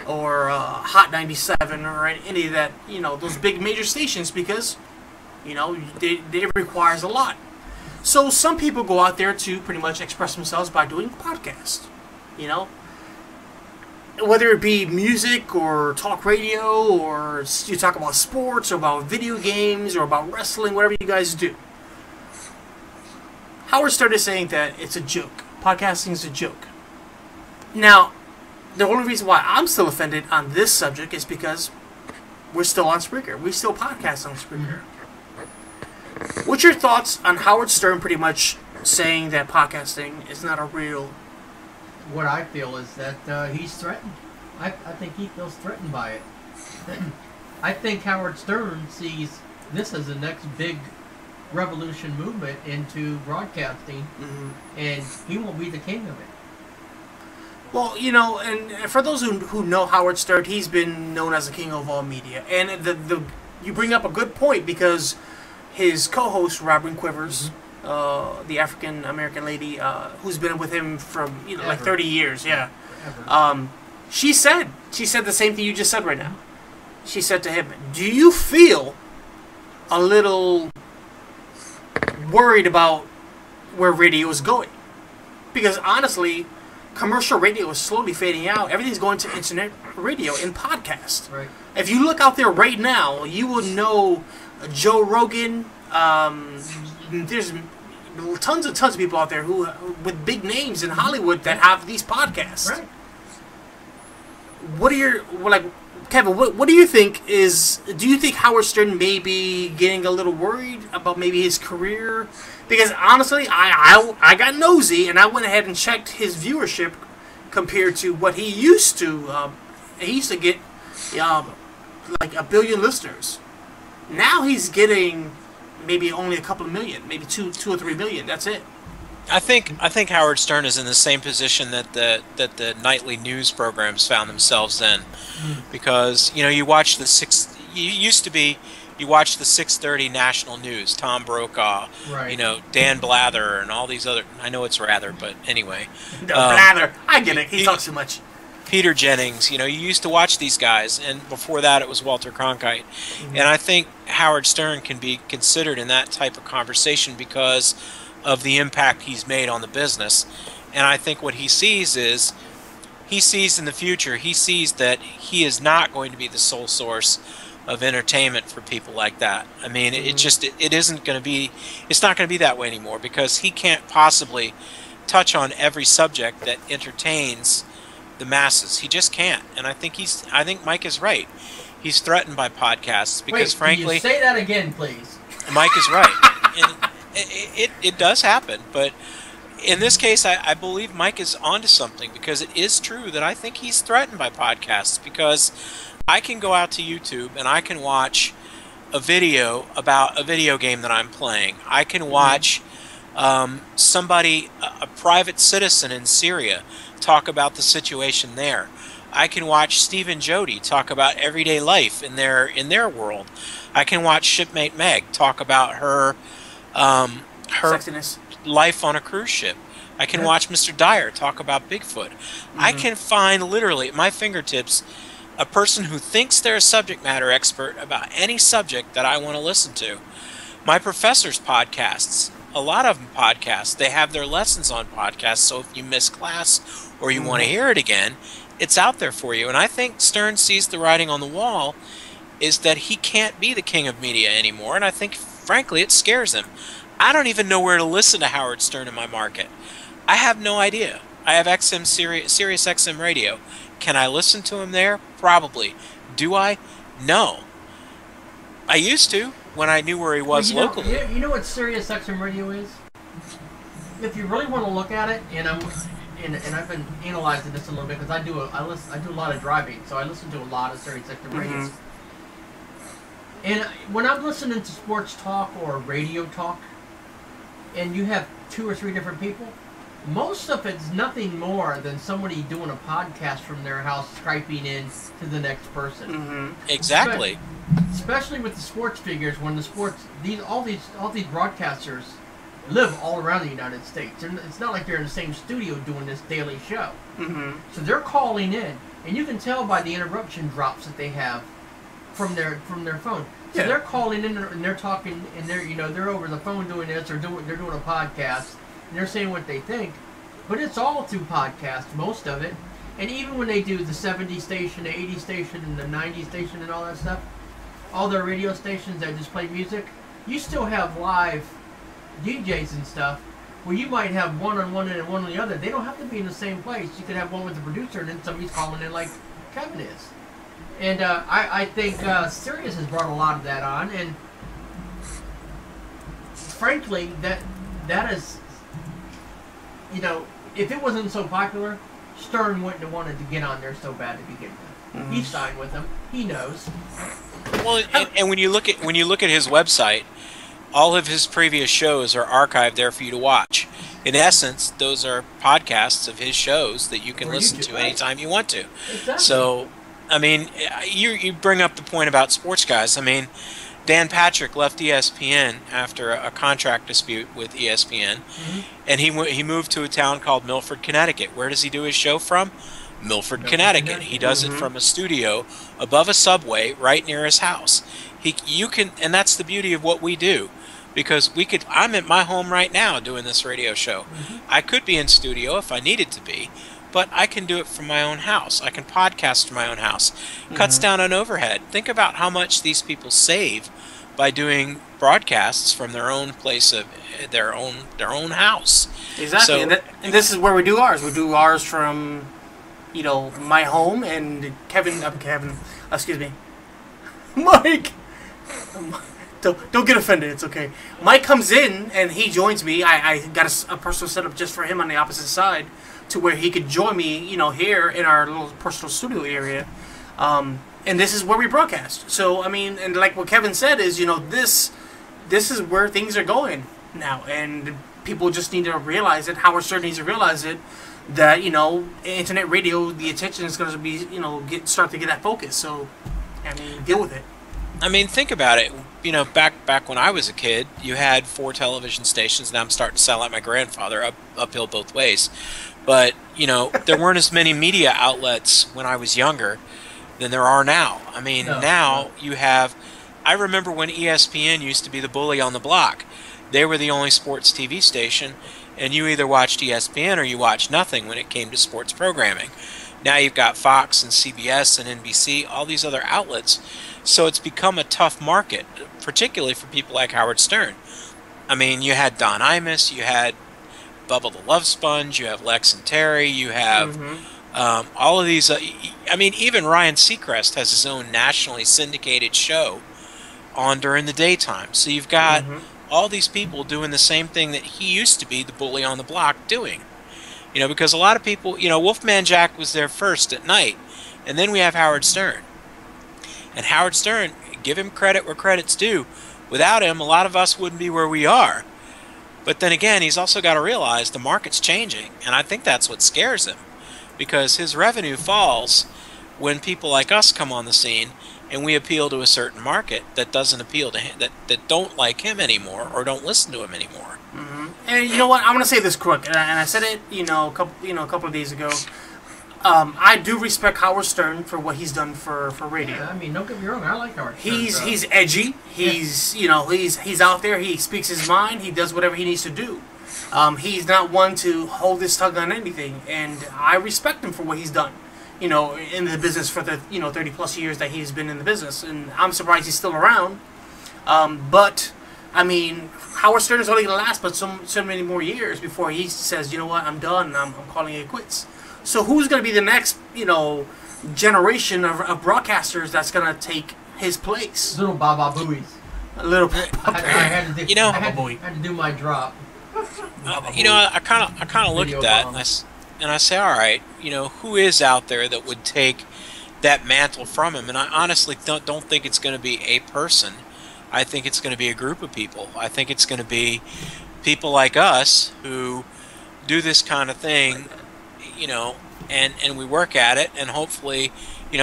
or Hot 97 or any of that, you know, those big major stations because, you know, it requires a lot. So some people go out there to pretty much express themselves by doing podcasts, you know. Whether it be music or talk radio or you talk about sports or about video games or about wrestling, whatever you guys do. Howard started saying that it's a joke. Podcasting is a joke. Now, the only reason why I'm still offended on this subject is because we're still on Spreaker. We still podcast on Spreaker. What's your thoughts on Howard Stern pretty much saying that podcasting is not a real... What I feel is that he's threatened. I think he feels threatened by it. I think Howard Stern sees this as the next big revolution movement into broadcasting, and he won't be the king of it. Well, you know, and for those who know Howard Stern, he's been known as the king of all media. And you bring up a good point because his co-host, Robin Quivers, the African-American lady who's been with him from like 30 years, yeah. She said the same thing you just said right now. She said to him, do you feel a little worried about where radio is going? Because honestly, commercial radio is slowly fading out. Everything's going to internet radio and podcast. Right. If you look out there right now, you will know Joe Rogan. There's tons of people out there who with big names in Hollywood that have these podcasts. Right. What are your Kevin? What do you think is? Do you think Howard Stern may be getting a little worried about maybe his career? Because honestly, I got nosy and I went ahead and checked his viewership compared to what he used to. He used to get like 1 billion listeners. Now he's getting maybe only a couple of million, maybe 2 or 3 million. That's it. I think Howard Stern is in the same position that the nightly news programs found themselves in, because you watch the you watch the 6:30 national news, Tom Brokaw, right. Dan Blather, and all these other. I know it's Rather, but anyway. Blather, I get it. He talks too much. Peter Jennings, you used to watch these guys, and before that it was Walter Cronkite. And I think Howard Stern can be considered in that type of conversation because of the impact he's made on the business. And I think what he sees is, he sees in the future, he sees that he is not going to be the sole source of entertainment for people like that. I mean, it isn't going to be, it's not going to be that way anymore, because he can't possibly touch on every subject that entertains the masses. He just can't. And I think Mike is right. He's threatened by podcasts because, frankly, can you say that again, please? Mike is right. It does happen, but in this case, I believe Mike is onto something, because it is true that I think he's threatened by podcasts, because I can go out to YouTube and I can watch a video about a video game that I'm playing. I can watch somebody, a private citizen in Syria, talk about the situation there. I can watch Steve and Jody talk about everyday life in their world. I can watch Shipmate Meg talk about her sexiness, life on a cruise ship. I can watch Mr. Dyer talk about Bigfoot. I can find literally at my fingertips a person who thinks they're a subject matter expert about any subject that I want to listen to. My professor's podcasts, a lot of them podcasts, they have their lessons on podcasts, so if you miss class or you want to hear it again, it's out there for you. And I think Stern sees the writing on the wall is that he can't be the king of media anymore, and I think, frankly, it scares him. I don't even know where to listen to Howard Stern in my market. I have no idea. I have Sirius XM radio. Can I listen to him there? Probably. Do I? No. I used to when I knew where he was locally. You know what Sirius XM radio is? If you really want to look at it, and I've been analyzing this a little bit, because I do a lot of driving, so I listen to a lot of Sirius XM radios. And when I'm listening to sports talk or radio talk, and you have 2 or 3 different people, most of it's nothing more than somebody doing a podcast from their house, Skyping in to the next person. Exactly. Especially with the sports figures, when the sports, all these broadcasters live all around the United States. It's not like they're in the same studio doing this daily show. So they're calling in, and you can tell by the interruption drops that they have from their phone. So they're calling in and they're talking, and they're over the phone doing this, or they're doing a podcast, and they're saying what they think. But it's all through podcast, most of it. And even when they do the 70 station, the 80 station, and the 90 station, and all that stuff, all their radio stations that just play music, you still have live DJs and stuff where you might have one on one end and one on the other. They don't have to be in the same place. You could have one with the producer, and then somebody's calling in like Kevin is. And I think Sirius has brought a lot of that on, and frankly, that is, if it wasn't so popular, Stern wouldn't have wanted to get on there so bad to begin with. He signed with them. He knows. Well, and when you look at his website, all of his previous shows are archived there for you to watch. In essence, those are podcasts of his shows that you can listen to anytime you want to. Exactly. So, I mean, you bring up the point about sports guys. I mean, Dan Patrick left ESPN after a contract dispute with ESPN, and he moved to a town called Milford, Connecticut. Where does he do his show from? Milford, Connecticut. He does it from a studio above a subway right near his house. And that's the beauty of what we do, because I'm at my home right now doing this radio show. I could be in studio if I needed to be, but I can do it from my own house. I can podcast from my own house. Cuts down on overhead. Think about how much these people save by doing broadcasts from their own place of their own house. Exactly, So, and this is where we do ours. We do ours from, my home, and Mike. Don't get offended. It's okay. Mike comes in and he joins me. I got a personal setup just for him on the opposite side, to where he could join me, here in our little personal studio area. And this is where we broadcast. So, I mean, and like what Kevin said is, this is where things are going now. And people just need to realize it. Howard Stern needs to realize it, that, internet radio, the attention is going to be, start to get that focus. So, I mean, deal with it. I mean, think about it. Back when I was a kid, you had 4 television stations. Now I'm starting to sound like my grandfather, uphill both ways. But, there weren't as many media outlets when I was younger than there are now. I mean, now you have... I remember when ESPN used to be the bully on the block. they were the only sports TV station, and you either watched ESPN or you watched nothing when it came to sports programming. Now you've got Fox and CBS and NBC, all these other outlets. So it's become a tough market, particularly for people like Howard Stern. I mean, you had Don Imus, you had Bubba the Love Sponge, you have Lex and Terry, you have all of these. I mean, even Ryan Seacrest has his own nationally syndicated show on during the daytime. So you've got all these people doing the same thing that he used to be the bully on the block doing. You know, because a lot of people, you know, Wolfman Jack was there first at night, and then we have Howard Stern. And Howard Stern, give him credit where credit's due. Without him, a lot of us wouldn't be where we are. But then again, he's also got to realize the market's changing, and I think that's what scares him, because his revenue falls when people like us come on the scene and we appeal to a certain market that doesn't appeal to him, that don't like him anymore or don't listen to him anymore. And you know what? I'm gonna say this quick, and I said it, a couple of days ago. I do respect Howard Stern for what he's done for radio. Yeah, I mean, don't get me wrong, I like Howard Stern. He's edgy. He's he's out there. He speaks his mind. He does whatever he needs to do. He's not one to hold his tongue on anything, and I respect him for what he's done. You know, in the business for the 30 plus years that he's been in the business, and I'm surprised he's still around. But I mean, Howard Stern is only going to last but so many more years before he says, you know what, I'm done. I'm calling it quits. So who's going to be the next, generation of broadcasters that's going to take his place? Little Baba Booies. I had to do my drop. I kind of look at that and I say, all right, who is out there that would take that mantle from him? And I honestly don't think it's going to be a person. I think it's going to be a group of people. I think it's going to be people like us who do this kind of thing, and we work at it, and hopefully,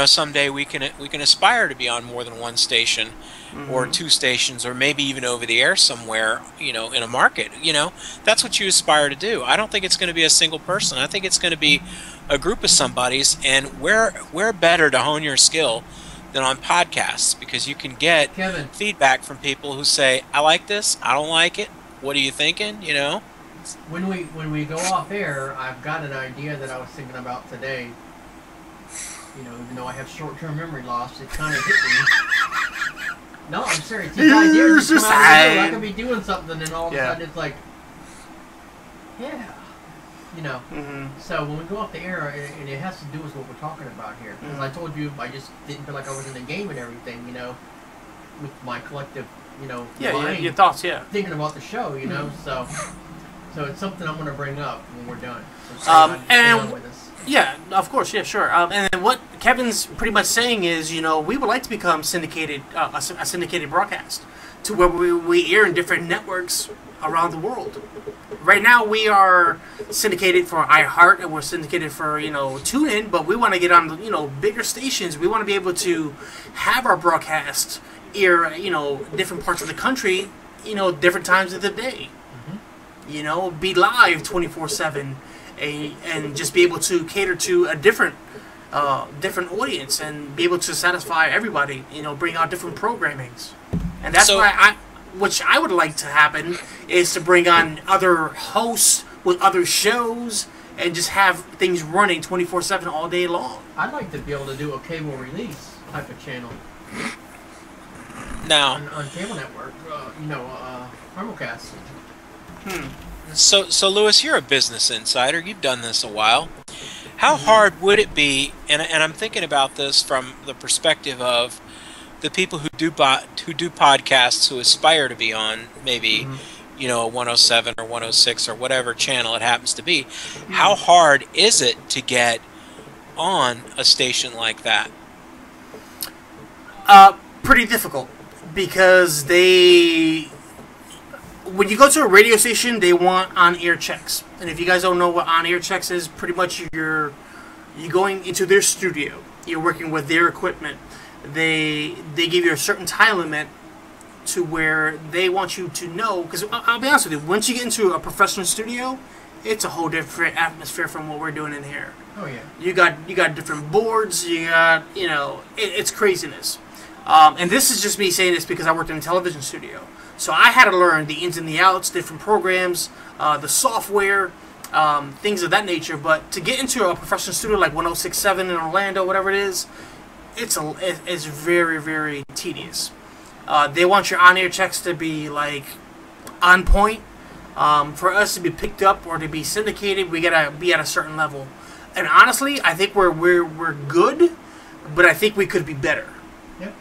someday we can aspire to be on more than one station, or two stations, or maybe even over the air somewhere, in a market. That's what you aspire to do. I don't think it's going to be a single person. I think it's going to be a group of somebodies, and where better to hone your skill than on podcasts, because you can get feedback from people who say, I like this, I don't like it, what are you thinking, When we go off air, I've got an idea that I was thinking about today. Even though I have short-term memory loss, it kind of hit me. No, I'm serious. These ideas just come out of the blue. I could be doing something, and all of a sudden it's like, yeah. So when we go off the air, and it has to do with what we're talking about here. Because I told you, I just didn't feel like I was in the game and everything, with my collective, mind, your thoughts, thinking about the show, So it's something I'm going to bring up when we're done. Yeah, of course, yeah, sure. And what Kevin's pretty much saying is, we would like to become syndicated, a syndicated broadcast, to where we air in different networks around the world. Right now, we are syndicated for iHeart, and we're syndicated for TuneIn, but we want to get on bigger stations. We want to be able to have our broadcast air different parts of the country, different times of the day. Be live 24/7, and just be able to cater to a different audience and be able to satisfy everybody. Bring out different programmings, and that's why which I would like to happen is to bring on other hosts with other shows and just have things running 24/7 all day long. I'd like to be able to do a cable release type of channel. Now on cable network, simulcast. So Lewis, you're a business insider. You've done this a while. How hard would it be? And I'm thinking about this from the perspective of the people who do podcasts who aspire to be on maybe a 107 or 106 or whatever channel it happens to be. How hard is it to get on a station like that? Pretty difficult, because when you go to a radio station, they want on-air checks. And if you guys don't know what on-air checks is, pretty much you're going into their studio. You're working with their equipment. They give you a certain time limit to where they want you to know. Because I'll be honest with you, once you get into a professional studio, it's a whole different atmosphere from what we're doing in here. Oh yeah. You got different boards. You got it's craziness. And this is just me saying this because I worked in a television studio. So I had to learn the ins and the outs, different programs, the software, things of that nature. But to get into a professional studio like 106.7 in Orlando, whatever it is, it's very, very tedious. They want your on-air checks to be like on point. For us to be picked up or to be syndicated, we gotta be at a certain level. And honestly, I think we're good, but I think we could be better. Yep.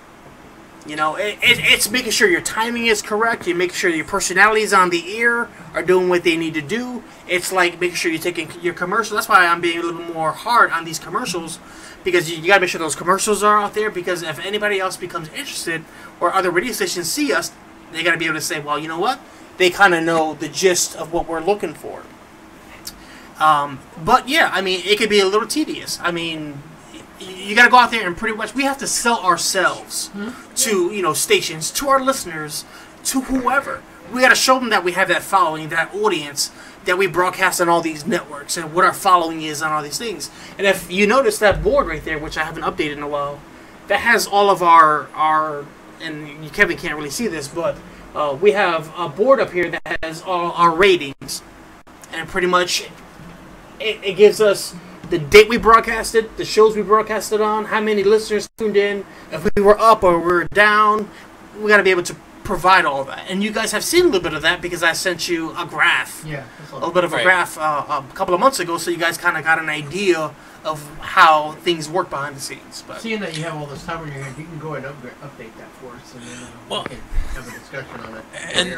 You know, it's making sure your timing is correct. You make sure your personalities on the air are doing what they need to do. It's like making sure you're taking your commercial. That's why I'm being a little bit more hard on these commercials, because you gotta make sure those commercials are out there. Because if anybody else becomes interested or other radio stations see us, they gotta be able to say, well, you know what? They kind of know the gist of what we're looking for. But yeah, I mean, it could be a little tedious. I mean, you got to go out there and pretty much we have to sell ourselves to stations, to our listeners, to whoever. We got to show them that we have that following, that audience, that we broadcast on all these networks, and what our following is on all these things. And if you notice that board right there, which I haven't updated in a while, that has all of our and Kevin can't really see this, but we have a board up here that has all our ratings, and pretty much it gives us the date we broadcasted, the shows we broadcasted on, how many listeners tuned in, if we were up or we were down. We got to be able to provide all that. And you guys have seen a little bit of that because I sent you a graph, a little bit of a graph a couple of months ago, so you guys kind of got an idea of how things work behind the scenes. But seeing that you have all this time on your hands, you can go ahead and update that for us, and then we can have a discussion on it.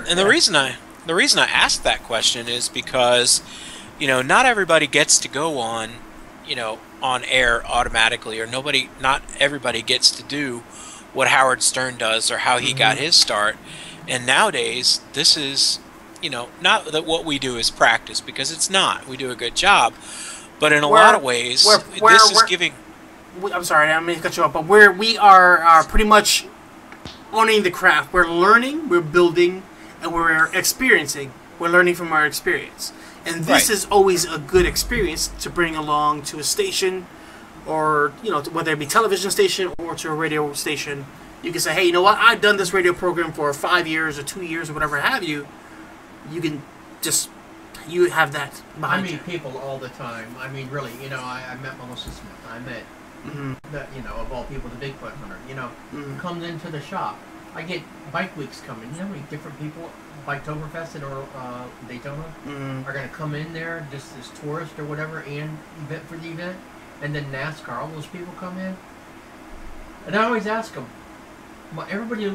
And the reason I asked that question is because, not everybody gets to go on, on air automatically, or not everybody gets to do what Howard Stern does or how he got his start. And nowadays, this is, not that what we do is practice, because it's not. We do a good job. But in a lot of ways, this is giving... I'm sorry, I didn't cut you off, but where we are pretty much owning the craft. We're learning, we're building, and we're experiencing. We're learning from our experience. And this is always a good experience to bring along to a station, or, whether it be television station or to a radio station. You can say, hey, you know what? I've done this radio program for 5 years or 2 years or whatever have you. You can just... You have that behind you. I meet people all the time. I mean, really, I met Melissa Smith. I met, of all people, the Bigfoot hunter, comes into the shop. I get bike weeks coming. You know how many different people, Biketoberfest in Daytona, are going to come in there just as tourists or whatever, and event for the event, and then NASCAR, all those people come in. And I always ask them, everybody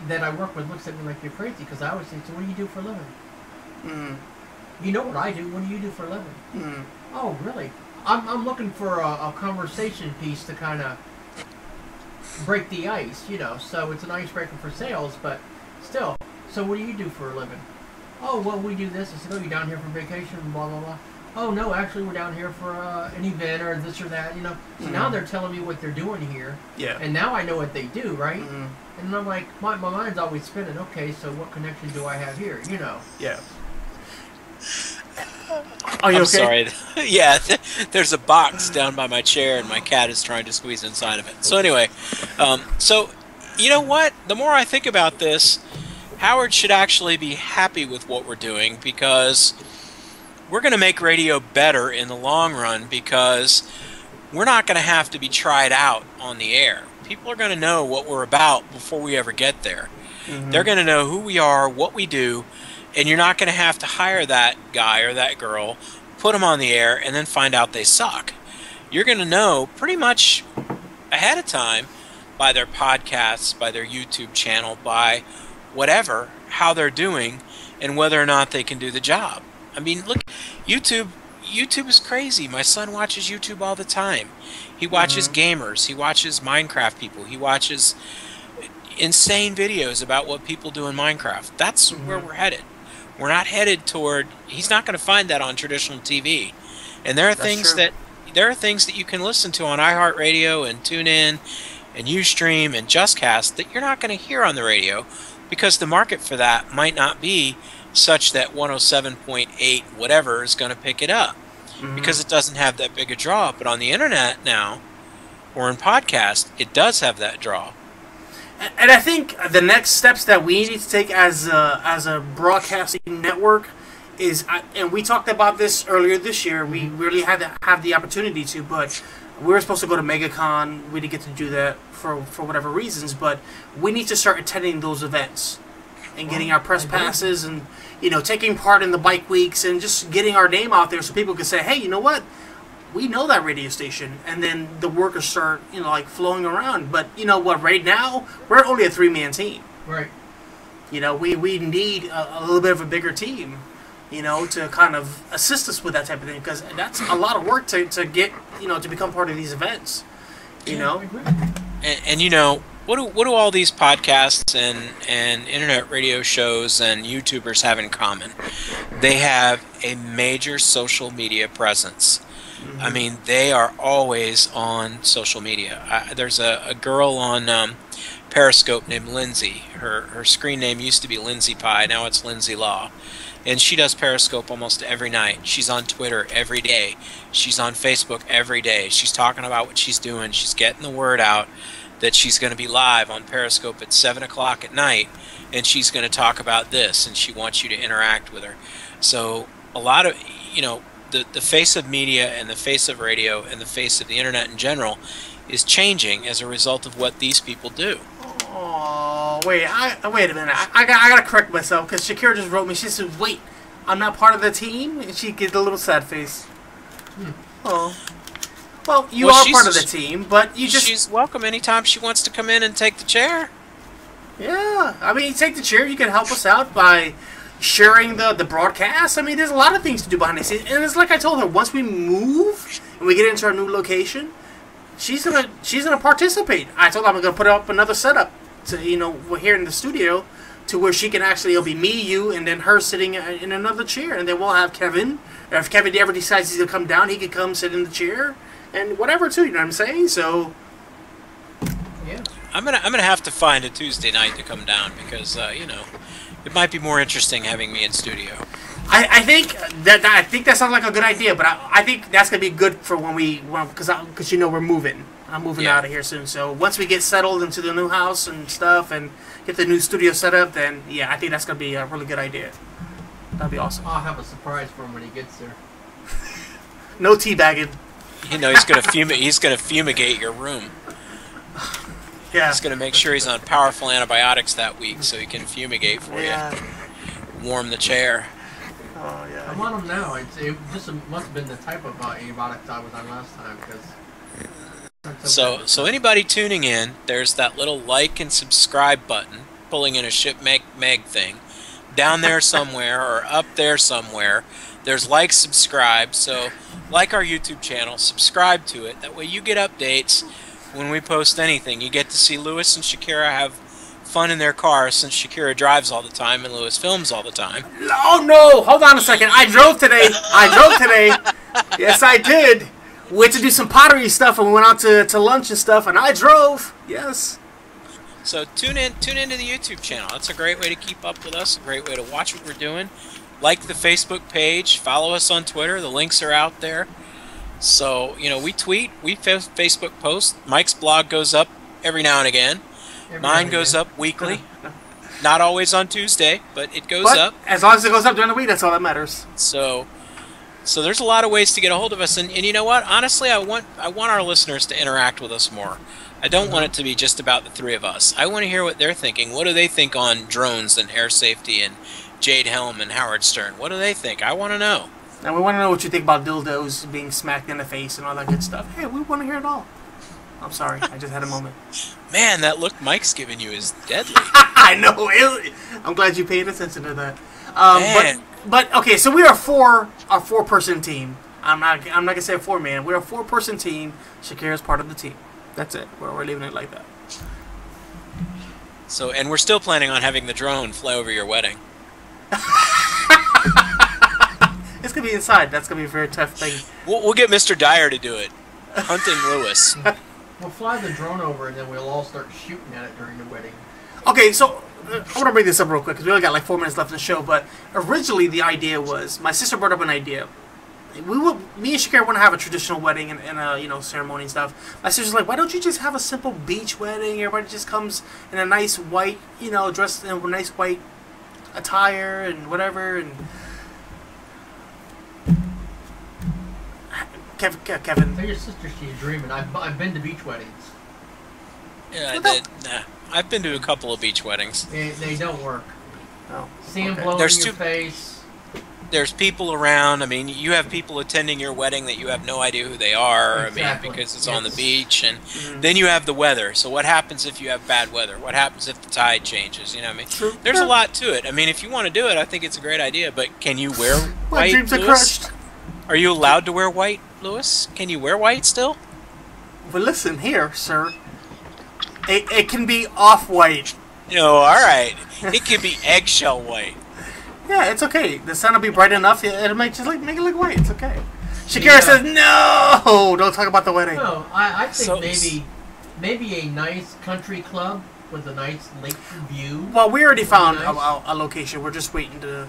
that I work with looks at me like you're crazy, because I always say, so what do you do for a living? You know what I do. What do you do for a living? Oh, really? I'm looking for a conversation piece to kind of break the ice, so it's an icebreaker for sales, but still. So what do you do for a living? Oh, well, we do this. I said, oh, you down here for vacation, blah, blah, blah. Oh, no, actually, we're down here for an event or this or that, So now they're telling me what they're doing here. Yeah. And now I know what they do, right? And I'm like, my mind's always spinning. Okay, so what connection do I have here, Yeah. Are you okay? Sorry. Yeah, there's a box down by my chair, and my cat is trying to squeeze inside of it. So anyway, so you know what? The more I think about this, Howard should actually be happy with what we're doing, because we're going to make radio better in the long run, because we're not going to have to be tried out on the air. People are going to know what we're about before we ever get there. They're going to know who we are, what we do, and you're not going to have to hire that guy or that girl, put them on the air, and then find out they suck. You're going to know pretty much ahead of time by their podcasts, by their YouTube channel, by whatever, how they're doing, and whether or not they can do the job. I mean, look, YouTube is crazy. My son watches YouTube all the time. He watches gamers. He watches Minecraft people. He watches insane videos about what people do in Minecraft. That's where we're headed. We're not headed toward... He's not going to find that on traditional TV. And there are things that you can listen to on iHeartRadio and TuneIn and Ustream and JustCast that you're not going to hear on the radio, because the market for that might not be such that 107.8 whatever is going to pick it up, because it doesn't have that big a draw. But on the internet now, or in podcast, it does have that draw. And I think the next steps that we need to take as a broadcasting network is, and we talked about this earlier this year. We really had to have the opportunity to, but we were supposed to go to MegaCon. We didn't get to do that for whatever reasons, but we need to start attending those events and getting our press passes and, taking part in the bike weeks and just getting our name out there so people can say, hey, you know what? We know that radio station, and then the workers start, flowing around. But you know what? Right now, we're only a 3-man team. Right. We need a little bit of a bigger team, to kind of assist us with that type of thing, because that's a lot of work to get, to become part of these events. And what do all these podcasts and internet radio shows and YouTubers have in common? They have a major social media presence. Mm-hmm. I mean, they are always on social media. There's a girl on Periscope named Lindsay. Her screen name used to be Lindsay Pie. Now it's Lindsay Law. And she does Periscope almost every night. She's on Twitter every day. She's on Facebook every day. She's talking about what she's doing. She's getting the word out that she's going to be live on Periscope at 7 o'clock at night, and she's going to talk about this, and she wants you to interact with her. So a lot of, the face of media and the face of radio and the face of the internet in general is changing as a result of what these people do. Oh, wait a minute. I gotta correct myself, because Shakira just wrote me. She said, wait, I'm not part of the team? And she gets a little sad face. Oh. Well, you are part of the team, but she's welcome anytime she wants to come in and take the chair. Yeah. I mean, you take the chair, you can help us out by sharing the broadcast. I mean, there's a lot of things to do behind the scenes. And it's like I told her, once we move and we get into our new location, she's gonna participate. I told her I'm gonna put up another setup to, we're here in the studio, to where she can actually, it'll be me, you, and then her sitting in another chair, and then we'll have Kevin. Or if Kevin ever decides he's gonna come down, he can come sit in the chair and whatever too. You know what I'm saying? So yeah, I'm gonna have to find a Tuesday night to come down, because it might be more interesting having me in studio. I think that sounds like a good idea, but I think that's gonna be good for because we're moving. I'm moving out of here soon. So once we get settled into the new house and stuff and get the new studio set up, then I think that's gonna be a really good idea. That'd be awesome. I'll have a surprise for him when he gets there. No teabagging. He's gonna fumigate your room. Yeah. He's gonna make sure he's on powerful antibiotics that week so he can fumigate for you. Warm the chair. Oh yeah. I'm on them now. It just must have been the type of antibiotics I was on last time, because. So anybody tuning in, there's that little like and subscribe button, pulling in a Ship Meg thing, down there somewhere or up there somewhere. There's like, subscribe. So like our YouTube channel, subscribe to it. That way you get updates when we post anything. You get to see Lewis and Shakira have fun in their car, since Shakira drives all the time and Lewis films all the time. Oh no! Hold on a second. I drove today. Yes, I did. We had to do some pottery stuff, and we went out to lunch and stuff, and I drove. Yes. So tune into the YouTube channel. That's a great way to keep up with us. A great way to watch what we're doing. Like the Facebook page. Follow us on Twitter. The links are out there. So we tweet. We Facebook post. Mike's blog goes up every now and again. Mine goes up weekly. Not always on Tuesday, but it goes up. As long as it goes up during the week, that's all that matters. So there's a lot of ways to get a hold of us, and you know what? Honestly, I want our listeners to interact with us more. I don't want it to be just about the three of us. I want to hear what they're thinking. What do they think on drones and air safety and Jade Helm and Howard Stern? What do they think? I want to know. And we want to know what you think about dildos being smacked in the face and all that good stuff. Hey, we want to hear it all. I'm sorry, I just had a moment. Man, that look Mike's giving you is deadly. I know. I'm glad you paid attention to that. But okay, so we are a four-person team. I'm not gonna say a 4-man. We're a 4-person team. Shakira's part of the team. That's it. We're leaving it like that. So, and we're still planning on having the drone fly over your wedding. It's gonna be inside. That's gonna be a very tough thing. We'll get Mr. Dyer to do it. Hunting Lewis. We'll fly the drone over, and then we'll all start shooting at it during the wedding. Okay, so I want to bring this up real quick, because we only got like 4 minutes left in the show, but originally the idea was, my sister brought up an idea. me and Shakira want to have a traditional wedding and a ceremony and stuff. My sister's like, why don't you just have a simple beach wedding? Everybody just comes in a nice white, dressed in a nice white attire and whatever. And Kevin, Tell your sister she's dreaming. I've been to beach weddings. Yeah, I did. Nah, I've been to a couple of beach weddings. They don't work. Oh, Sand blowing in your face. There's people around. I mean, you have people attending your wedding that you have no idea who they are. Exactly. I mean, because it's on the beach, and then you have the weather. So what happens if you have bad weather? What happens if the tide changes? You know what I mean? True. There's a lot to it. I mean, if you want to do it, I think it's a great idea. But can you wear white, My dreams are Lewis? crushed. Are you allowed to wear white, Lewis? Can you wear white still? Well, listen here, sir. It can be off-white. No, all right. It can be eggshell white. Yeah, it's okay. The sun will be bright enough. It'll make it look white. It's okay. Shakira says, no! Don't talk about the wedding. No, I think maybe a nice country club with a nice lake view. Well, we already found a location. We're just waiting to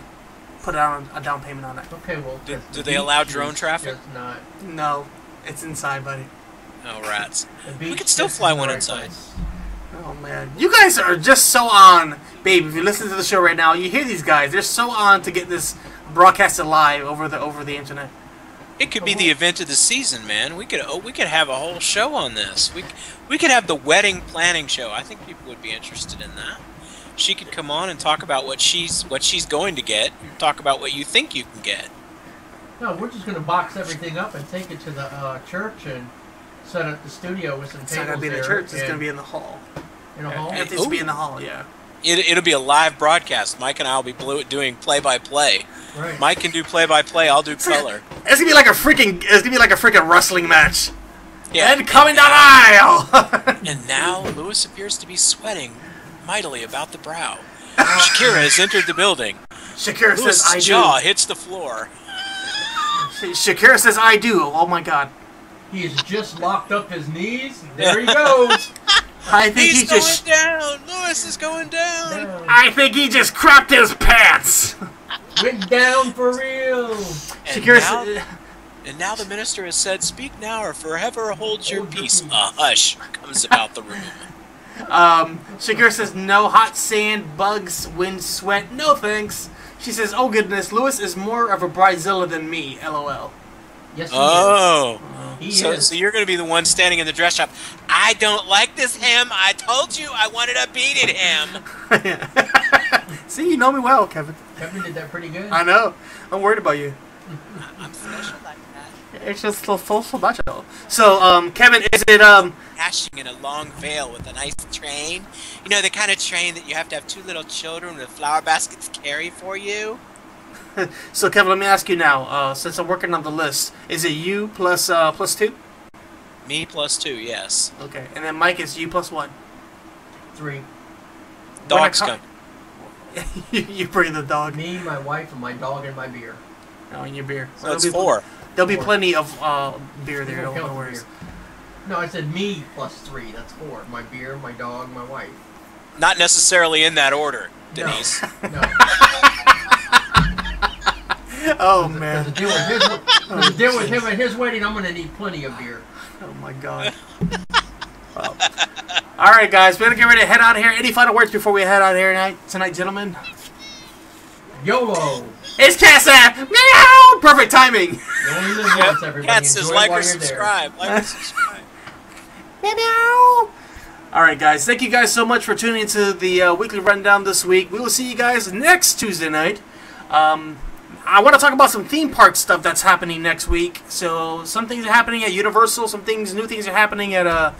put down a down payment on it. Okay, well... Do they allow drone traffic? Not. No. It's inside, buddy. Oh, rats. We could still fly one inside. Oh, man. You guys are just so on, babe. If you listen to the show right now, you hear these guys. They're so on to get this broadcasted live over the internet. It could be the event of the season, man. We could have a whole show on this. We could have the wedding planning show. I think people would be interested in that. She could come on and talk about what she's going to get, and talk about what you think you can get. No, we're just going to box everything up and take it to the church and set up the studio with some tables. It's not going to be in the church. It's going to be in the hall. In a hall? It has to be in the hall, yeah. It'll be a live broadcast. Mike and I will be doing play-by-play. Right. Mike can do play-by-play. I'll do color. It's gonna be like a freaking wrestling match. Yeah. And coming down the aisle. And now Lewis appears to be sweating mightily about the brow. Shakira has entered the building. Shakira says, "I do." jaw hits the floor. Shakira says, "I do." Oh my God. He has just locked up his knees. There he goes. I think He's going down. Lewis is going down. I think he just crapped his pants. Went down for real. And now the minister has said, "Speak now or forever hold your peace." A hush comes about the room. Shakira says, "No hot sand, bugs, wind, sweat. No thanks." She says, "Oh goodness, Lewis is more of a bridezilla than me." LOL. Yes, he is. So you're going to be the one standing in the dress shop. I don't like this hem. I told you I wanted a beaded hem. See, you know me well, Kevin. Kevin did that pretty good. I know. I'm worried about you. I'm special like that. It's just so special. So, Kevin, is it Dashing in a long veil with a nice train. You know, the kind of train that you have to have two little children with flower baskets carry for you. So, Kevin, let me ask you now. Since I'm working on the list, is it you plus 2? Me plus 2, yes. Okay, and then Mike is you plus 1. 3. Dogs come. You bring the dog. Me, my wife, and my dog, and my beer. Oh, and your beer. So it's 4. There'll be plenty of beer there. Don't worry. No, I said me plus 3. That's 4. My beer, my dog, my wife. Not necessarily in that order, Denise. No. Oh, man. To deal with him at his wedding, I'm going to need plenty of beer. Oh, my God. Well. All right, guys. We're going to get ready to head out of here. Any final words before we head out of here tonight, gentlemen? YOLO! It's Cat Meow! Perfect timing. You only live once, everybody. Cat says Enjoy like while or you're subscribe. Like or subscribe. Meow! All right, guys. Thank you guys so much for tuning into the weekly rundown this week. We will see you guys next Tuesday night. I want to talk about some theme park stuff that's happening next week. So some things are happening at Universal. Some new things are happening at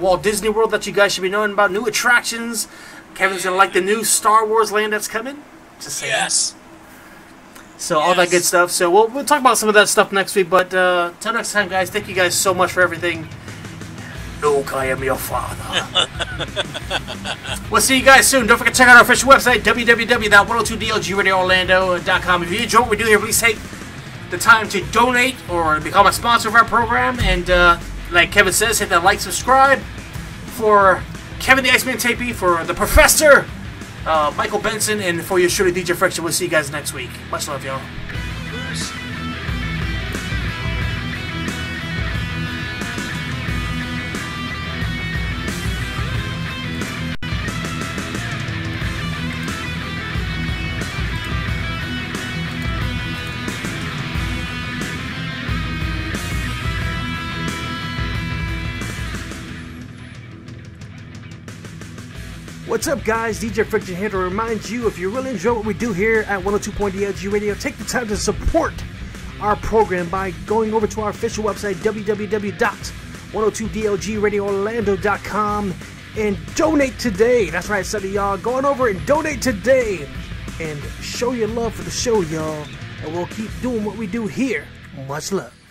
Walt Disney World that you guys should be knowing about. New attractions. Kevin's going to like the new Star Wars land that's coming. Just saying. Yes. So all that good stuff. So we'll talk about some of that stuff next week. But till next time, guys, thank you guys so much for everything. Luke, I am your father. We'll see you guys soon. Don't forget to check out our official website, www.102dlgradioorlando.com. If you enjoy what we do here, please take the time to donate or become a sponsor of our program. And like Kevin says, hit that like, subscribe. For Kevin the Iceman Tapey, for the Professor, Michael Benson, and for your truly DJ Friction. We'll see you guys next week. Much love, y'all. What's up, guys? DJ Friction here to remind you, if you really enjoy what we do here at 102.DLG Radio, take the time to support our program by going over to our official website, www.102dlgradioorlando.com, and donate today. That's right, some of y'all going over and donate today and show your love for the show, y'all, and we'll keep doing what we do here. Much love.